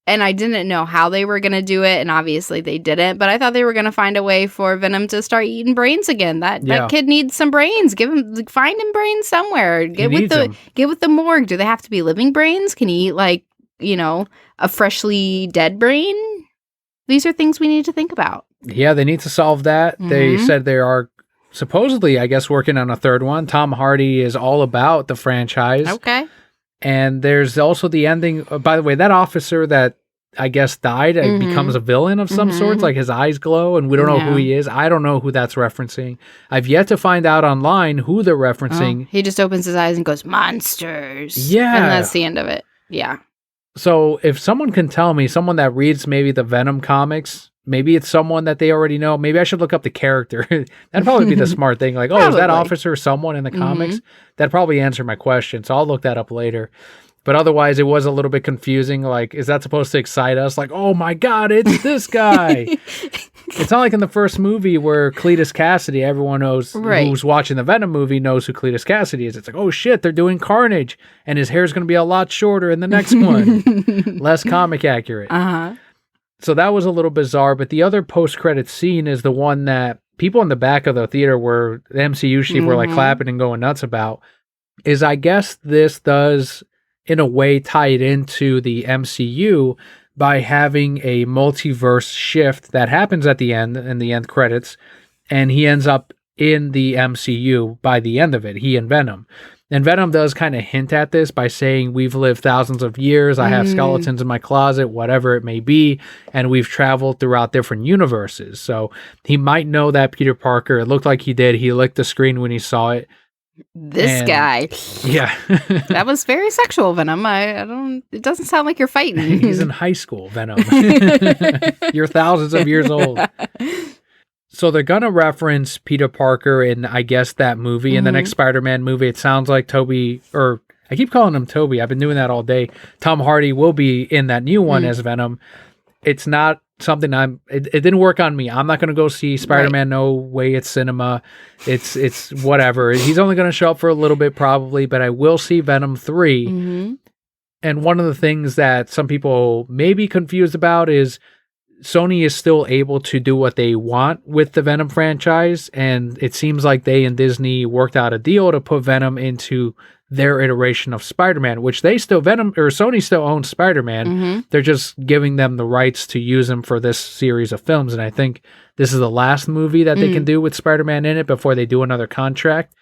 and I didn't know how they were going to do it, and obviously they didn't, but I thought they were going to find a way for Venom to start eating brains again. That kid needs some brains. Find him brains somewhere. Get with the morgue. Do they have to be living brains? Can he eat a freshly dead brain? These are things we need to think about. Yeah, they need to solve that. They said they are supposedly, I guess, working on a third one. Tom Hardy is all about the franchise. Okay. And there's also the ending. By the way, that officer that I guess died becomes a villain of some sorts. Like his eyes glow and we don't know who he is. I don't know who that's referencing. I've yet to find out online who they're referencing. He just opens his eyes and goes, monsters. Yeah. And that's the end of it. Yeah. So if someone can tell me, someone that reads maybe the Venom comics, maybe it's someone that they already know. Maybe I should look up the character. That'd probably be the smart thing. Like, oh, is that officer someone in the comics? That'd probably answer my question. So I'll look that up later. But otherwise, it was a little bit confusing. Like, is that supposed to excite us? Like, oh my God, it's this guy. It's not like in the first movie where Cletus Cassidy, everyone knows, who's watching the Venom movie knows who Cletus Cassidy is. It's like, oh shit, they're doing Carnage. And his hair's going to be a lot shorter in the next one. Less comic accurate. So that was a little bizarre. But the other post-credit scene is the one that people in the back of the theater were, the MCU sheep were like clapping and going nuts about, is I guess this does, in a way, tie it into the MCU by having a multiverse shift that happens at the end, in the end credits, and he ends up in the MCU by the end of it, he and Venom. And Venom does kind of hint at this by saying, we've lived thousands of years, I have skeletons in my closet, whatever it may be, and we've traveled throughout different universes. So he might know that Peter Parker. It looked like he did. He licked the screen when he saw it. This guy. Yeah. That was very sexual, Venom. I don't, it doesn't sound like you're fighting. He's in high school, Venom. You're thousands of years old. So they're going to reference Peter Parker in, I guess, that movie, in the next Spider-Man movie. It sounds like Toby, or I keep calling him Toby. I've been doing that all day. Tom Hardy will be in that new one as Venom. It's not something it didn't work on me. I'm not going to go see Spider-Man. No way. It's cinema. It's whatever. He's only going to show up for a little bit probably, but I will see Venom 3. And one of the things that some people may be confused about is Sony is still able to do what they want with the Venom franchise, and it seems like they and Disney worked out a deal to put Venom into their iteration of Spider-Man, which Sony still owns Spider-Man. They're just giving them the rights to use him for this series of films, and I think this is the last movie that they can do with Spider-Man in it before they do another contract.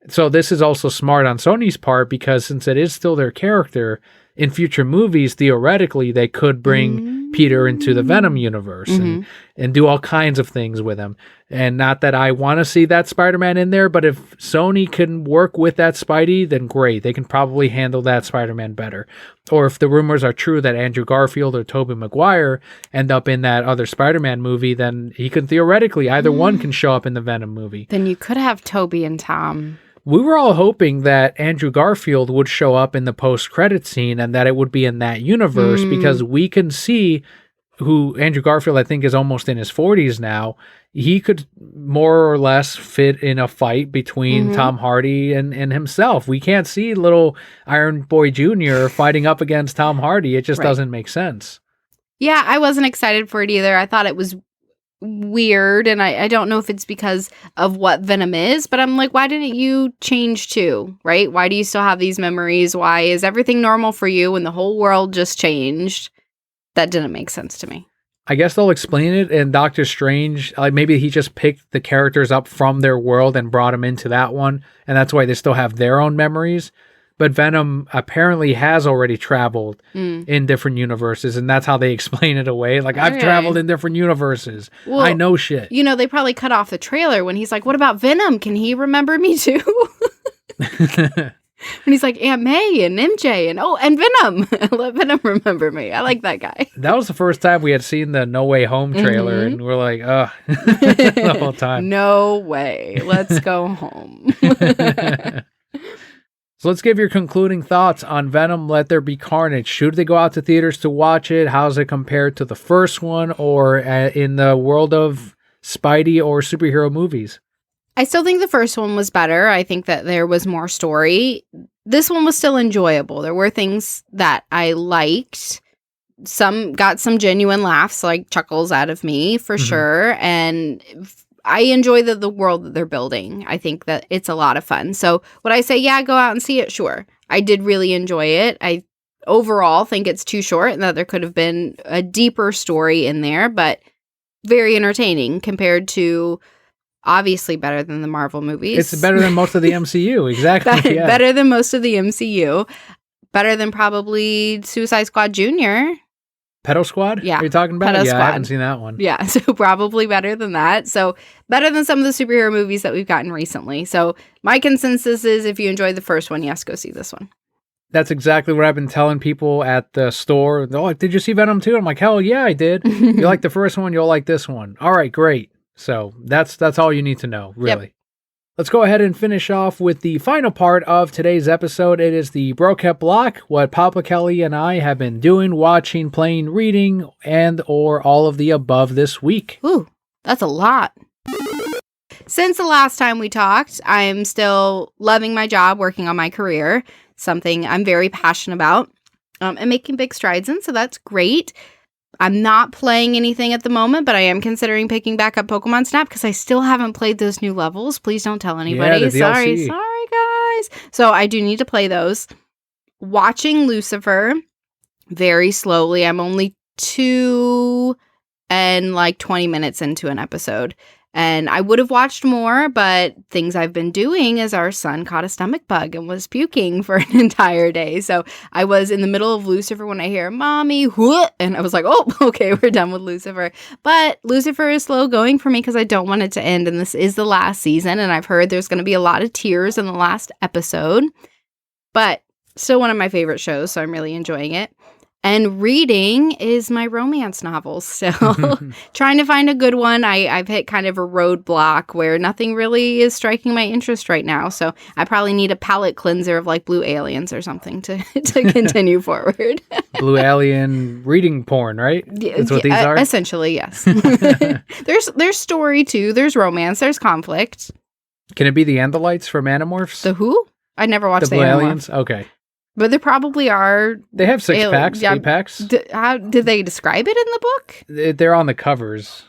So this is also smart on Sony's part, because since it is still their character, in future movies, theoretically, they could bring Peter into the Venom universe and do all kinds of things with him. And not that I want to see that Spider-Man in there, but if Sony can work with that Spidey, then great. They can probably handle that Spider-Man better. Or if the rumors are true that Andrew Garfield or Tobey Maguire end up in that other Spider-Man movie, then he could theoretically, either one can show up in the Venom movie. Then you could have Tobey and Tom. We were all hoping that Andrew Garfield would show up in the post-credit scene and that it would be in that universe, because we can see who Andrew Garfield, I think, is almost in his 40s now. He could more or less fit in a fight between Tom Hardy and himself. We can't see little Iron Boy Jr. fighting up against Tom Hardy. It just doesn't make sense. Yeah, I wasn't excited for it either. I thought it was weird, and I don't know if it's because of what Venom is, but I'm like, why didn't you change too, right? Why do you still have these memories? Why is everything normal for you when the whole world just changed? That didn't make sense to me. I guess they'll explain it in Doctor Strange. Like, maybe he just picked the characters up from their world and brought them into that one, and that's why they still have their own memories. But Venom apparently has already traveled in different universes, and that's how they explain it away. Like, I've traveled in different universes. Well, I know shit. You know, they probably cut off the trailer when he's like, what about Venom? Can he remember me too? When he's like, Aunt May and MJ and Venom. Let Venom remember me. I like that guy. That was the first time we had seen the No Way Home trailer, and we're like, ugh, the whole time. No way. Let's go home. So let's give your concluding thoughts on Venom, Let There Be Carnage. Should they go out to theaters to watch it? How's it compared to the first one, or in the world of Spidey or superhero movies? I still think the first one was better. I think that there was more story. This one was still enjoyable. There were things that I liked. Some got some genuine laughs, like chuckles out of me, for sure. And I enjoy the world that they're building. I think that it's a lot of fun. So would I say, yeah, go out and see it? Sure. I did really enjoy it. I overall think it's too short and that there could have been a deeper story in there, but very entertaining compared to, obviously, better than the Marvel movies. It's better than most of the MCU. Exactly. Better than most of the MCU. Better than probably Suicide Squad Jr. Pedo Squad? Yeah. Are you talking about it? Yeah, I haven't seen that one. Yeah, so probably better than that. So better than some of the superhero movies that we've gotten recently. So my consensus is, if you enjoyed the first one, yes, go see this one. That's exactly what I've been telling people at the store. They're like, did you see Venom 2? I'm like, hell yeah, I did. You like the first one, you'll like this one. All right, great. So that's all you need to know, really. Yep. Let's go ahead and finish off with the final part of today's episode. It is the Brocat Block, what Papa, Kelly, and I have been doing, watching, playing, reading, and or all of the above this week. Ooh, that's a lot. Since the last time we talked, I am still loving my job, working on my career, something I'm very passionate about and making big strides in, so that's great. I'm not playing anything at the moment, but I am considering picking back up Pokemon Snap because I still haven't played those new levels. Please don't tell anybody. Yeah, the DLC. Sorry, guys. So I do need to play those. Watching Lucifer very slowly. I'm only 2 and like 20 minutes into an episode. And I would have watched more, but things I've been doing is our son caught a stomach bug and was puking for an entire day. So I was in the middle of Lucifer when I hear, Mommy, what? And I was like, oh, okay, we're done with Lucifer. But Lucifer is slow going for me because I don't want it to end. And this is the last season. And I've heard there's going to be a lot of tears in the last episode. But still one of my favorite shows, so I'm really enjoying it. And reading is my romance novels. So trying to find a good one. I've hit kind of a roadblock where nothing really is striking my interest right now. So I probably need a palate cleanser of like Blue Aliens or something to continue forward. Blue Alien reading porn, right? That's what these are? Essentially, yes. There's story too. There's romance. There's conflict. Can it be the Andalites from Animorphs? The who? I never watched the Blue Aliens? Okay. But there probably are. They have 6 packs, 8 packs. How did they describe it in the book? They're on the covers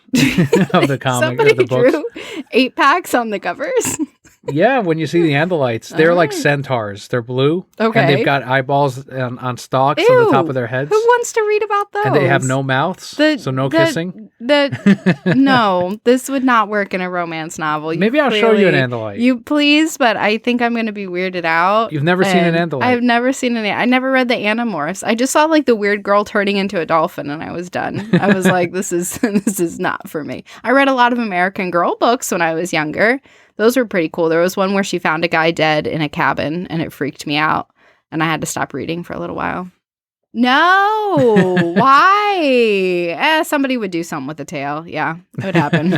of the comic. Somebody of the books. drew 8 packs on the covers. Yeah, when you see the Andalites, they're like centaurs. They're blue. Okay. And they've got eyeballs on stalks Ew, on the top of their heads. Who wants to read about those? And they have no mouths, so no kissing. No, this would not work in a romance novel. Maybe I'll show you an Andalite. You please, but I think I'm going to be weirded out. You've never seen an Andalite? I've never seen any. I never read the Animorphs. I just saw like the weird girl turning into a dolphin, and I was done. I was like, this is not for me. I read a lot of American Girl books when I was younger. Those were pretty cool. There was one where she found a guy dead in a cabin, and it freaked me out, and I had to stop reading for a little while. No, why? Somebody would do something with the tail. Yeah, it would happen.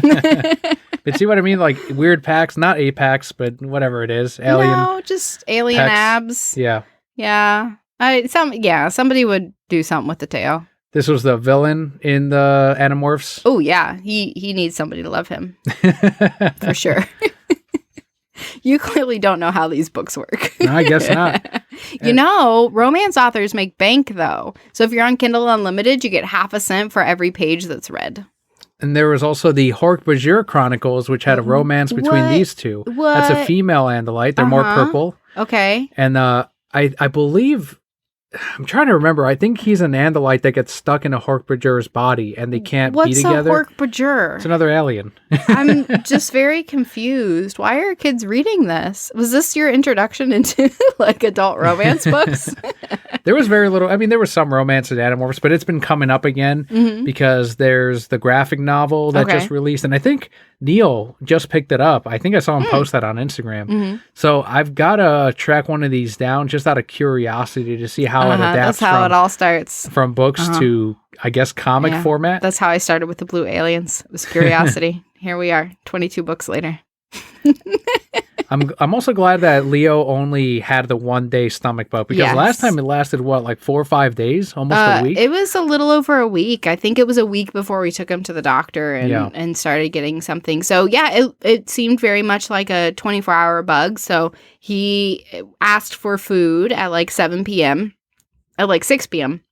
But see what I mean? Like weird packs, not 8 packs, but whatever it is. Alien. No, just alien packs. abs. Yeah. Yeah. Somebody would do something with the tail. This was the villain in the Animorphs. Oh yeah, he needs somebody to love him. For sure. You clearly don't know how these books work. No, I guess not. You know, romance authors make bank, though. So if you're on Kindle Unlimited, you get 0.5 cent for every page that's read. And there was also the Hork-Bajir Chronicles, which had a romance between these two. What? That's a female Andalite. They're more purple. Okay. And I believe... I'm trying to remember. I think he's an Andalite that gets stuck in a Hork-Bajir's body and they can't be together. What's a Hork-Bajir? It's another alien. I'm just very confused. Why are kids reading this? Was this your introduction into like adult romance books? There was very little. I mean, there was some romance in Animorphs, but it's been coming up again because there's the graphic novel that just released. And I think Neil just picked it up. I think I saw him post that on Instagram. So I've got to track one of these down just out of curiosity to see how it adapts. That's how it all starts. From books to, I guess, comic format. That's how I started with the Blue Aliens. It was curiosity. Here we are, 22 books later. I'm also glad that Leo only had the 1-day stomach bug because last time it lasted, what, like 4 or 5 days? Almost a week? It was a little over a week. I think it was a week before we took him to the doctor and started getting something. So, yeah, it seemed very much like a 24-hour bug. So he asked for food at like 7 p.m., at like 6 p.m.,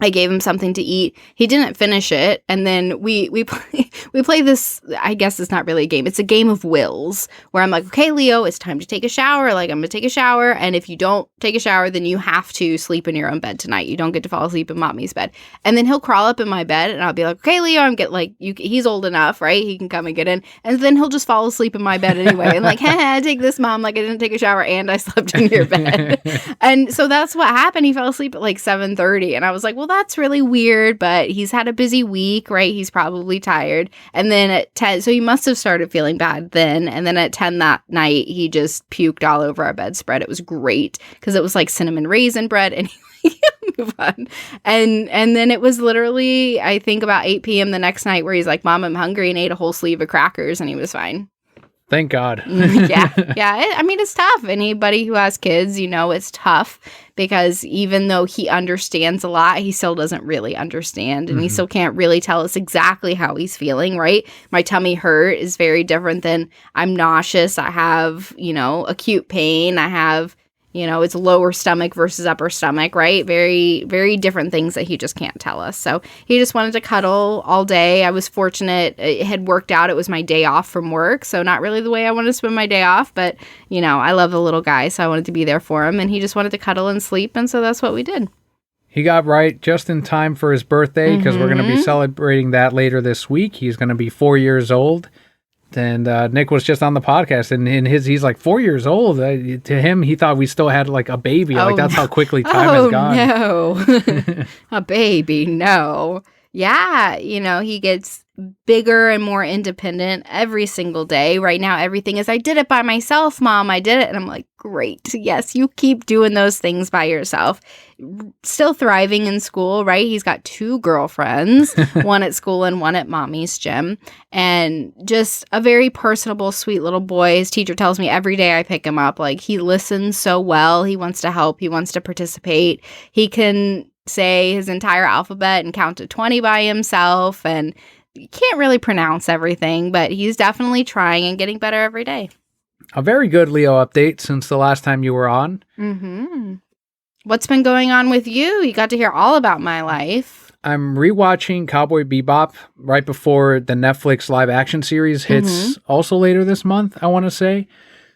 I gave him something to eat. He didn't finish it, and then we play this. I guess it's not really a game. It's a game of wills where I'm like, okay, Leo, it's time to take a shower. Like, I'm gonna take a shower, and if you don't take a shower, then you have to sleep in your own bed tonight. You don't get to fall asleep in mommy's bed. And then he'll crawl up in my bed, and I'll be like, okay, Leo, he's old enough, right? He can come and get in, and then he'll just fall asleep in my bed anyway. And like, take this, Mom. Like, I didn't take a shower, and I slept in your bed. And so that's what happened. He fell asleep at like 7:30, and I was like, well, that's really weird, but he's had a busy week, right? He's probably tired. And then at 10, so he must have started feeling bad then. And then at 10 that night, he just puked all over our bedspread. It was great because it was like cinnamon raisin bread. And move on. And then it was literally, I think about 8 p.m. the next night where he's like, Mom, I'm hungry, and ate a whole sleeve of crackers, and he was fine. Thank God. Yeah. I mean, it's tough. Anybody who has kids, it's tough because even though he understands a lot, he still doesn't really understand. And he still can't really tell us exactly how he's feeling, right? My tummy hurt is very different than I'm nauseous. I have, acute pain. I have, it's lower stomach versus upper stomach, right? Very, very different things that he just can't tell us. So he just wanted to cuddle all day. I was fortunate. It had worked out. It was my day off from work. So not really the way I wanted to spend my day off. But, I love the little guy. So I wanted to be there for him. And he just wanted to cuddle and sleep. And so that's what we did. He got right just in time for his birthday because we're going to be celebrating that later this week. He's going to be 4 years old. And Nick was just on the podcast, and he's like 4 years old. To him, he thought we still had like a baby. That's how quickly time has gone. No, a baby, no. Yeah, he gets bigger and more independent every single day. Right now, everything is, I did it by myself, Mom. I did it. And I'm like, great. Yes, you keep doing those things by yourself. Still thriving in school, right? He's got 2 girlfriends, one at school and one at mommy's gym. And just a very personable, sweet little boy. His teacher tells me every day I pick him up, like, he listens so well. He wants to help. He wants to participate. He can say his entire alphabet and count to 20 by himself, and you can't really pronounce everything, but he's definitely trying and getting better every day. A very good Leo update since the last time you were on. What's been going on with you? You got to hear all about my life. I'm rewatching Cowboy Bebop right before the Netflix live action series hits also later this month, I want to say.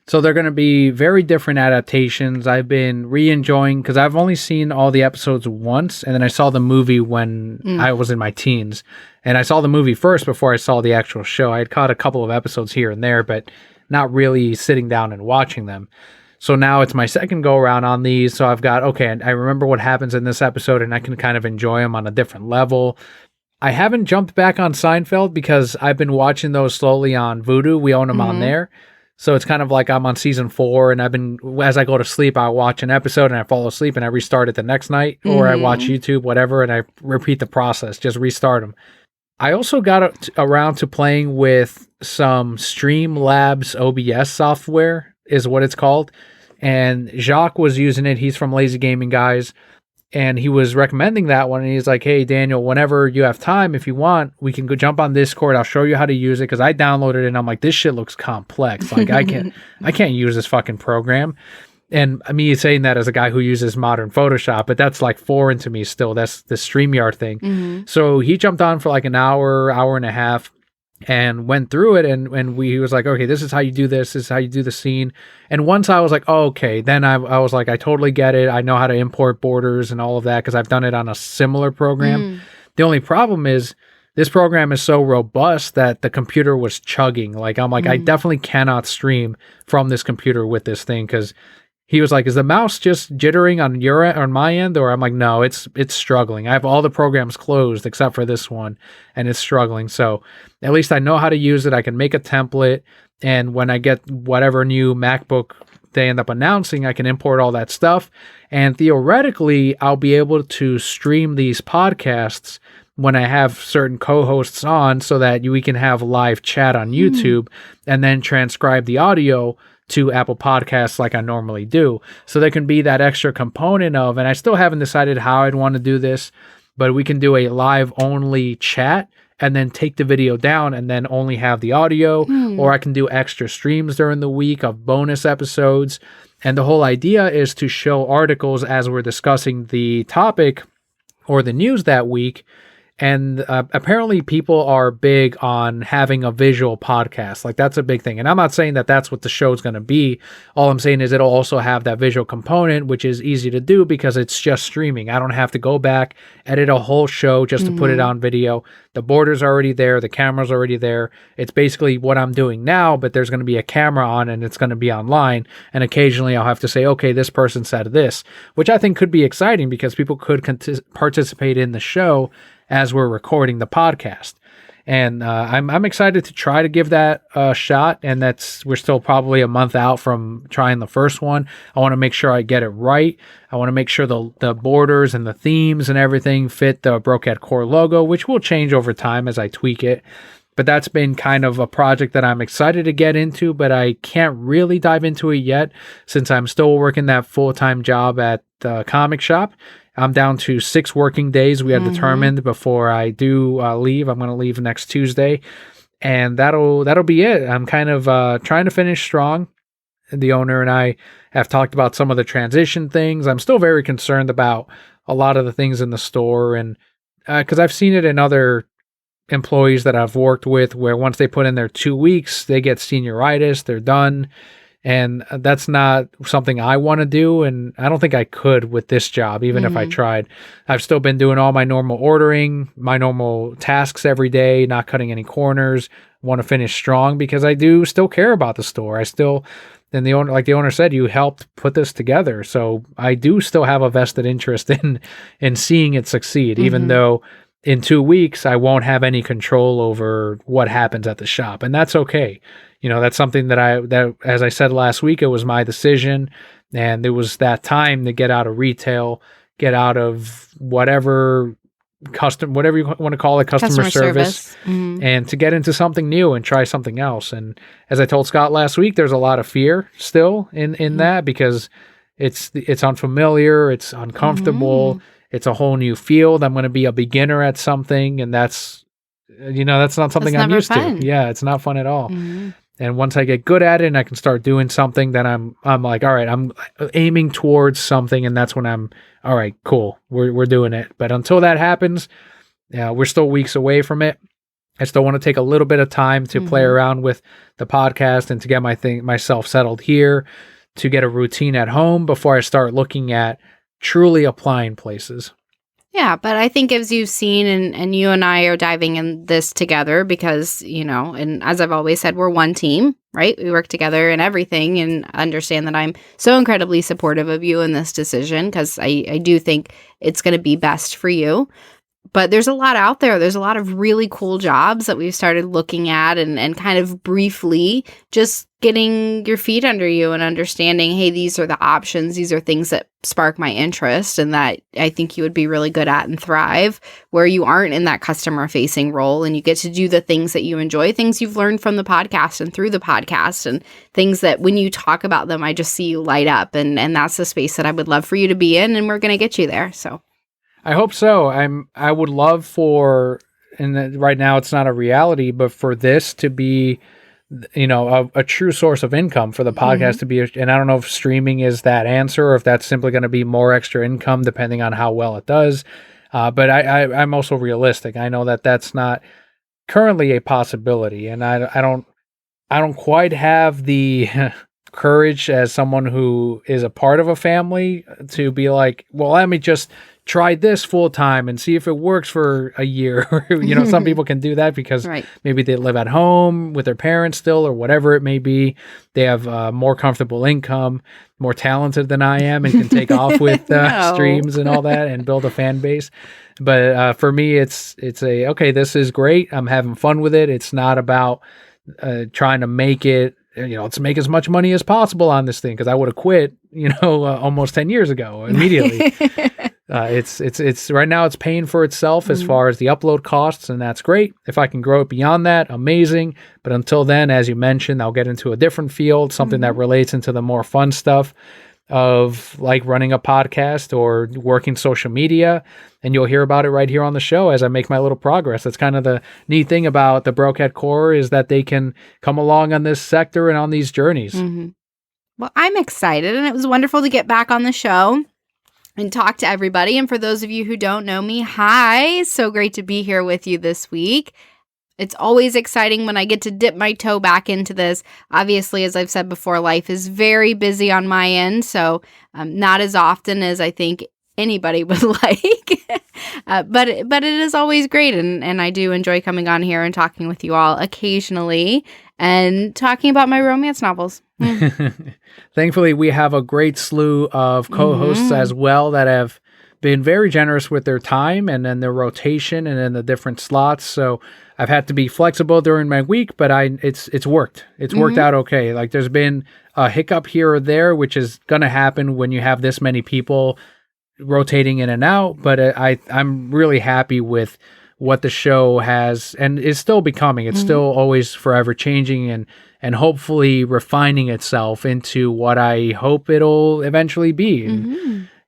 So they're going to be very different adaptations. I've been re-enjoying, because I've only seen all the episodes once, and then I saw the movie when I was in my teens. And I saw the movie first before I saw the actual show. I had caught a couple of episodes here and there, but not really sitting down and watching them. So now it's my second go-around on these. So I've got, okay, I remember what happens in this episode, and I can kind of enjoy them on a different level. I haven't jumped back on Seinfeld because I've been watching those slowly on Vudu. We own them on there. So it's kind of like I'm on season 4, and as I go to sleep, I watch an episode and I fall asleep and I restart it the next night, or I watch YouTube, whatever, and I repeat the process, just restart them. I also got around to playing with some Streamlabs OBS software, is what it's called. And Jacques was using it. He's from Lazy Gaming Guys. And he was recommending that one. And he's like, hey, Daniel, whenever you have time, if you want, we can go jump on Discord. I'll show you how to use it. Because I downloaded it and I'm like, this shit looks complex. Like, I can't use this fucking program. And me saying that as a guy who uses modern Photoshop, but that's like foreign to me still. That's the StreamYard thing. So he jumped on for like an hour and a half, and went through it, and he was like, okay, this is how you do this is how you do the scene. And once I was like, oh, okay, then I was like, I totally get it. I know how to import borders and all of that because I've done it on a similar program. The only problem is this program is so robust that the computer was chugging. Like, I'm like, I definitely cannot stream from this computer with this thing, because he was like, is the mouse just jittering on your end, on my end? Or I'm like, no, it's struggling. I have all the programs closed except for this one, and it's struggling. So at least I know how to use it. I can make a template, and when I get whatever new MacBook they end up announcing, I can import all that stuff. And theoretically, I'll be able to stream these podcasts when I have certain co-hosts on, so that we can have live chat on YouTube and then transcribe the audio to Apple Podcasts like I normally do. So there can be that extra component of, and I still haven't decided how I'd want to do this, but we can do a live only chat and then take the video down and then only have the audio, or I can do extra streams during the week of bonus episodes. And the whole idea is to show articles as we're discussing the topic or the news that week. And apparently people are big on having a visual podcast. Like, that's a big thing. And I'm not saying that that's what the show's going to be. All I'm saying is it'll also have that visual component, which is easy to do because it's just streaming. I don't have to go back, edit a whole show just to put it on video. The border's already there. The camera's already there. It's basically what I'm doing now, but there's going to be a camera on and it's going to be online. And occasionally I'll have to say, okay, this person said this, which I think could be exciting because people could participate in the show as we're recording the podcast. And I'm excited to try to give that a shot. And we're still probably a month out from trying the first one. I want to make sure I get it right. I want to make sure the borders and the themes and everything fit the Brocat Core logo, which will change over time as I tweak it. But that's been kind of a project that I'm excited to get into, but I can't really dive into it yet since I'm still working that full-time job at the comic shop. I'm down to 6 working days we had determined before I do leave. I'm going to leave next Tuesday, and that'll be it. I'm kind of trying to finish strong. the owner and I have talked about some of the transition things. I'm still very concerned about a lot of the things in the store, and because I've seen it in other employees that I've worked with where once they put in their 2 weeks, they get senioritis, they're done. And that's not something I want to do. And I don't think I could with this job, even if I tried. I've still been doing all my normal ordering, my normal tasks every day, not cutting any corners, want to finish strong because I do still care about the store. I still, and the owner, like the owner said, you helped put this together. So I do still have a vested interest in seeing it succeed, even though in 2 weeks, I won't have any control over what happens at the shop. And that's okay. That's something that as I said last week, it was my decision. And it was that time to get out of retail, get out of whatever you want to call it, customer service. And to get into something new and try something else. And as I told Scott last week, there's a lot of fear still in that because it's unfamiliar, it's uncomfortable. It's a whole new field. I'm going to be a beginner at something, and that's not something I'm used to. Yeah, it's not fun at all. And once I get good at it and I can start doing something, then I'm like, all right, I'm aiming towards something, and that's when I'm all right, cool, we're doing it. But until that happens, we're still weeks away from it. I still want to take a little bit of time to play around with the podcast and to get myself settled here, to get a routine at home before I start looking at truly applying places. Yeah, but I think as you've seen, and you and I are diving in this together because, and as I've always said, we're one team, right? We work together in everything, and understand that I'm so incredibly supportive of you in this decision because I do think it's going to be best for you. But there's a lot out there. There's a lot of really cool jobs that we've started looking at and kind of briefly just getting your feet under you and understanding, hey, these are the options. These are things that spark my interest and that I think you would be really good at and thrive, where you aren't in that customer facing role and you get to do the things that you enjoy, things you've learned from the podcast and through the podcast, and things that when you talk about them, I just see you light up. And that's the space that I would love for you to be in, and we're going to get you there. So I hope so. I would love for, and right now it's not a reality, but for this to be, a true source of income for the podcast to be, and I don't know if streaming is that answer or if that's simply going to be more extra income depending on how well it does. But I'm also realistic. I know that that's not currently a possibility, and I don't quite have the courage as someone who is a part of a family to be like, well, let me just try this full time and see if it works for a year. Some people can do that because maybe they live at home with their parents still, or whatever it may be. They have more comfortable income, more talented than I am, and can take off with streams and all that and build a fan base. But for me, it's okay, this is great. I'm having fun with it. It's not about trying to make it, let's make as much money as possible on this thing, because I would have quit, almost 10 years ago immediately. It's right now it's paying for itself as far as the upload costs, and that's great. If I can grow it beyond that, amazing. But until then, as you mentioned, I'll get into a different field, something that relates into the more fun stuff of like running a podcast or working social media, and you'll hear about it right here on the show as I make my little progress. That's kind of the neat thing about the Brokehead Core, is that they can come along on this sector and on these journeys. Well, I'm excited, and it was wonderful to get back on the show and talk to everybody. And for those of you who don't know me, hi, so great to be here with you this week. It's always exciting when I get to dip my toe back into this. Obviously, as I've said before, life is very busy on my end, so not as often as I think anybody would like. But it is always great, and I do enjoy coming on here and talking with you all occasionally and talking about my romance novels. Thankfully, we have a great slew of co-hosts as well that have been very generous with their time and then their rotation and then the different slots. So I've had to be flexible during my week, but it's worked. It's worked out okay. Like, there's been a hiccup here or there, which is going to happen when you have this many people rotating in and out. But I'm really happy with what the show has and is still becoming. It's still always forever changing and hopefully refining itself into what I hope it'll eventually be.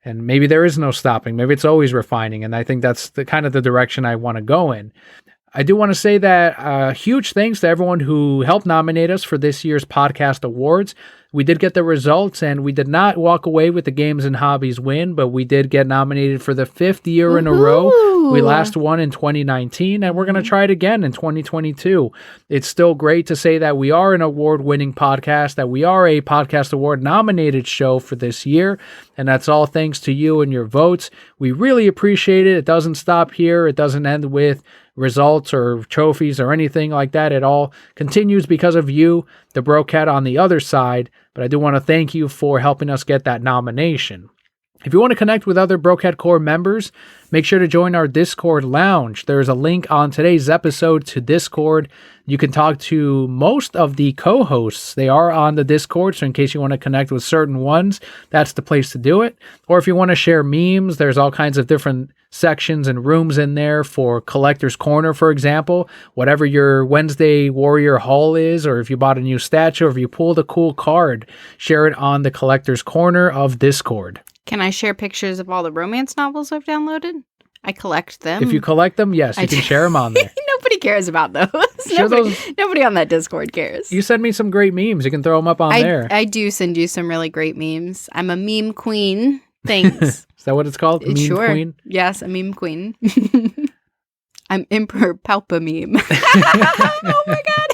And maybe there is no stopping. Maybe it's always refining. And I think that's the kind of the direction I want to go in. I do want to say that huge thanks to everyone who helped nominate us for this year's podcast awards. we did get the results, and we did not walk away with the Games and Hobbies win, but we did get nominated for the 5th year in a row. We last won in 2019, and we're going to try it again in 2022. It's still great to say that we are an award-winning podcast, that we are a Podcast Award nominated show for this year, and that's all thanks to you and your votes. We really appreciate it. It doesn't stop here. It doesn't end with results or trophies or anything like that. It all continues because of you, the Brocat on the other side, but I do want to thank you for helping us get that nomination. If you want to connect with other Brocat Core members, make sure to join our Discord lounge. There's a link on today's episode to Discord. You can talk to most of the co-hosts. They are on the Discord, so in case you want to connect with certain ones, that's the place to do it. Or if you want to share memes, there's all kinds of different sections and rooms in there for Collector's Corner, for example. Whatever your Wednesday Warrior haul is, or if you bought a new statue, or if you pulled a cool card, share it on the Collector's Corner of Discord. Can I share pictures of all the romance novels I've downloaded? I collect them. If you collect them, yes, you can share them on there. Nobody cares about those. Nobody on that Discord cares. You send me some great memes. You can throw them up on there. I do send you some really great memes. I'm a meme queen. Thanks. Is that what it's called? Meme queen? Yes, a meme queen. I'm Emperor Palpa meme. Oh my god.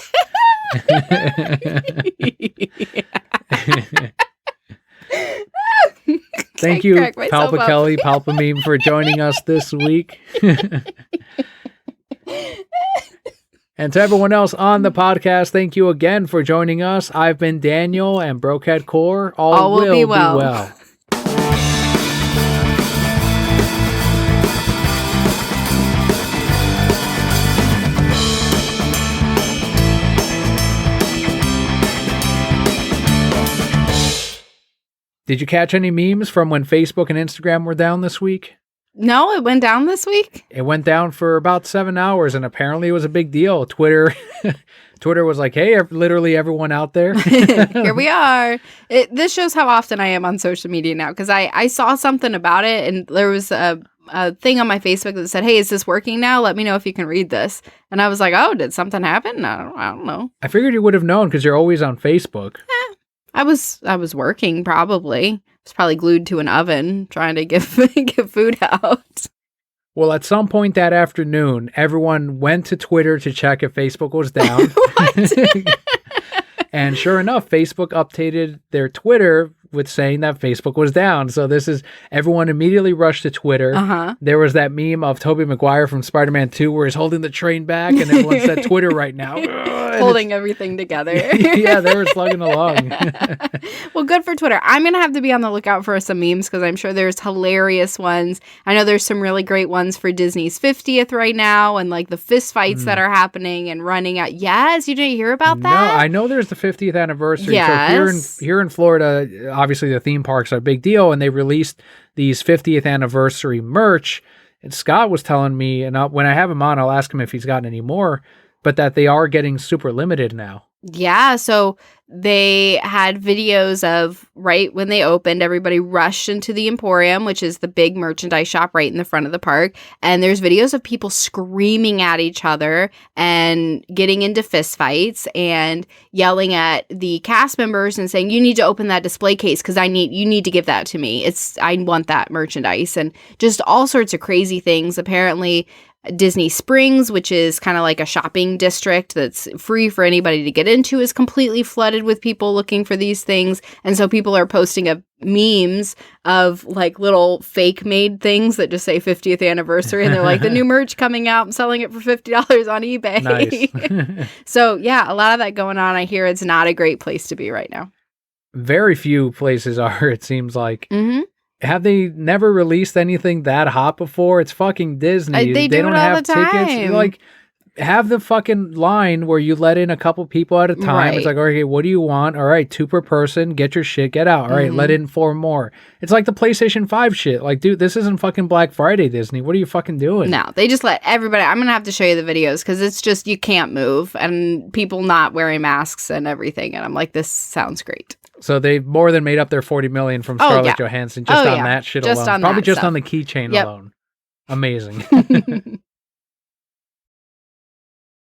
Thank you, Palpa Kelly, Palpa Meme, for joining us this week. And to everyone else on the podcast, thank you again for joining us. I've been Daniel, and Brocat Core, all will be well. Did you catch any memes from when Facebook and Instagram were down this week? No, it went down this week? It went down for about 7 hours, and apparently it was a big deal. Twitter was like, hey, literally everyone out there. Here we are. This shows how often I am on social media now, because I saw something about it, and there was a thing on my Facebook that said, hey, is this working now? Let me know if you can read this. And I was like, oh, did something happen? I don't know. I figured you would have known because you're always on Facebook. I was working, probably. I was probably glued to an oven trying to get food out. Well, at some point that afternoon, everyone went to Twitter to check if Facebook was down. And sure enough, Facebook updated their Twitter with saying that Facebook was down. So everyone immediately rushed to Twitter. Uh-huh. There was that meme of Tobey Maguire from Spider-Man 2 where he's holding the train back, and everyone's at Twitter right now. Holding everything together. Yeah, they were slugging along. Well, good for Twitter. I'm going to have to be on the lookout for some memes because I'm sure there's hilarious ones. I know there's some really great ones for Disney's 50th right now, and like the fist fights that are happening and running out. Yes, you didn't hear about that? No, I know there's the 50th anniversary. Yes. So here in Florida, obviously the theme parks are a big deal, and they released these 50th anniversary merch. And Scott was telling me, and when I have him on, I'll ask him if he's gotten any more, but that they are getting super limited now. Yeah, so they had videos of right when they opened, everybody rushed into the Emporium, which is the big merchandise shop right in the front of the park. And there's videos of people screaming at each other and getting into fistfights and yelling at the cast members and saying, you need to open that display case because you need to give that to me. I want that merchandise, and just all sorts of crazy things. Apparently, Disney Springs, which is kind of like a shopping district that's free for anybody to get into, is completely flooded with people looking for these things. And so people are posting memes of like little fake made things that just say 50th anniversary. And they're like, the new merch coming out, I'm selling it for $50 on eBay. Nice. So yeah, a lot of that going on. I hear it's not a great place to be right now. Very few places are, it seems like. Mm-hmm. Have they never released anything that hot before? It's fucking Disney. They don't have tickets. Like, have the fucking line where you let in a couple people at a time. Right. It's like, okay, what do you want? All right, 2 per person. Get your shit. Get out. All right, let in 4 more. It's like the PlayStation 5 shit. Like, dude, this isn't fucking Black Friday, Disney. What are you fucking doing? No, they just let everybody. I'm going to have to show you the videos because it's just you can't move and people not wearing masks and everything. And I'm like, this sounds great. So they've more than made up their $40 million from Scarlett Johansson just on that shit just alone. On Probably that just stuff. on the keychain alone. Amazing.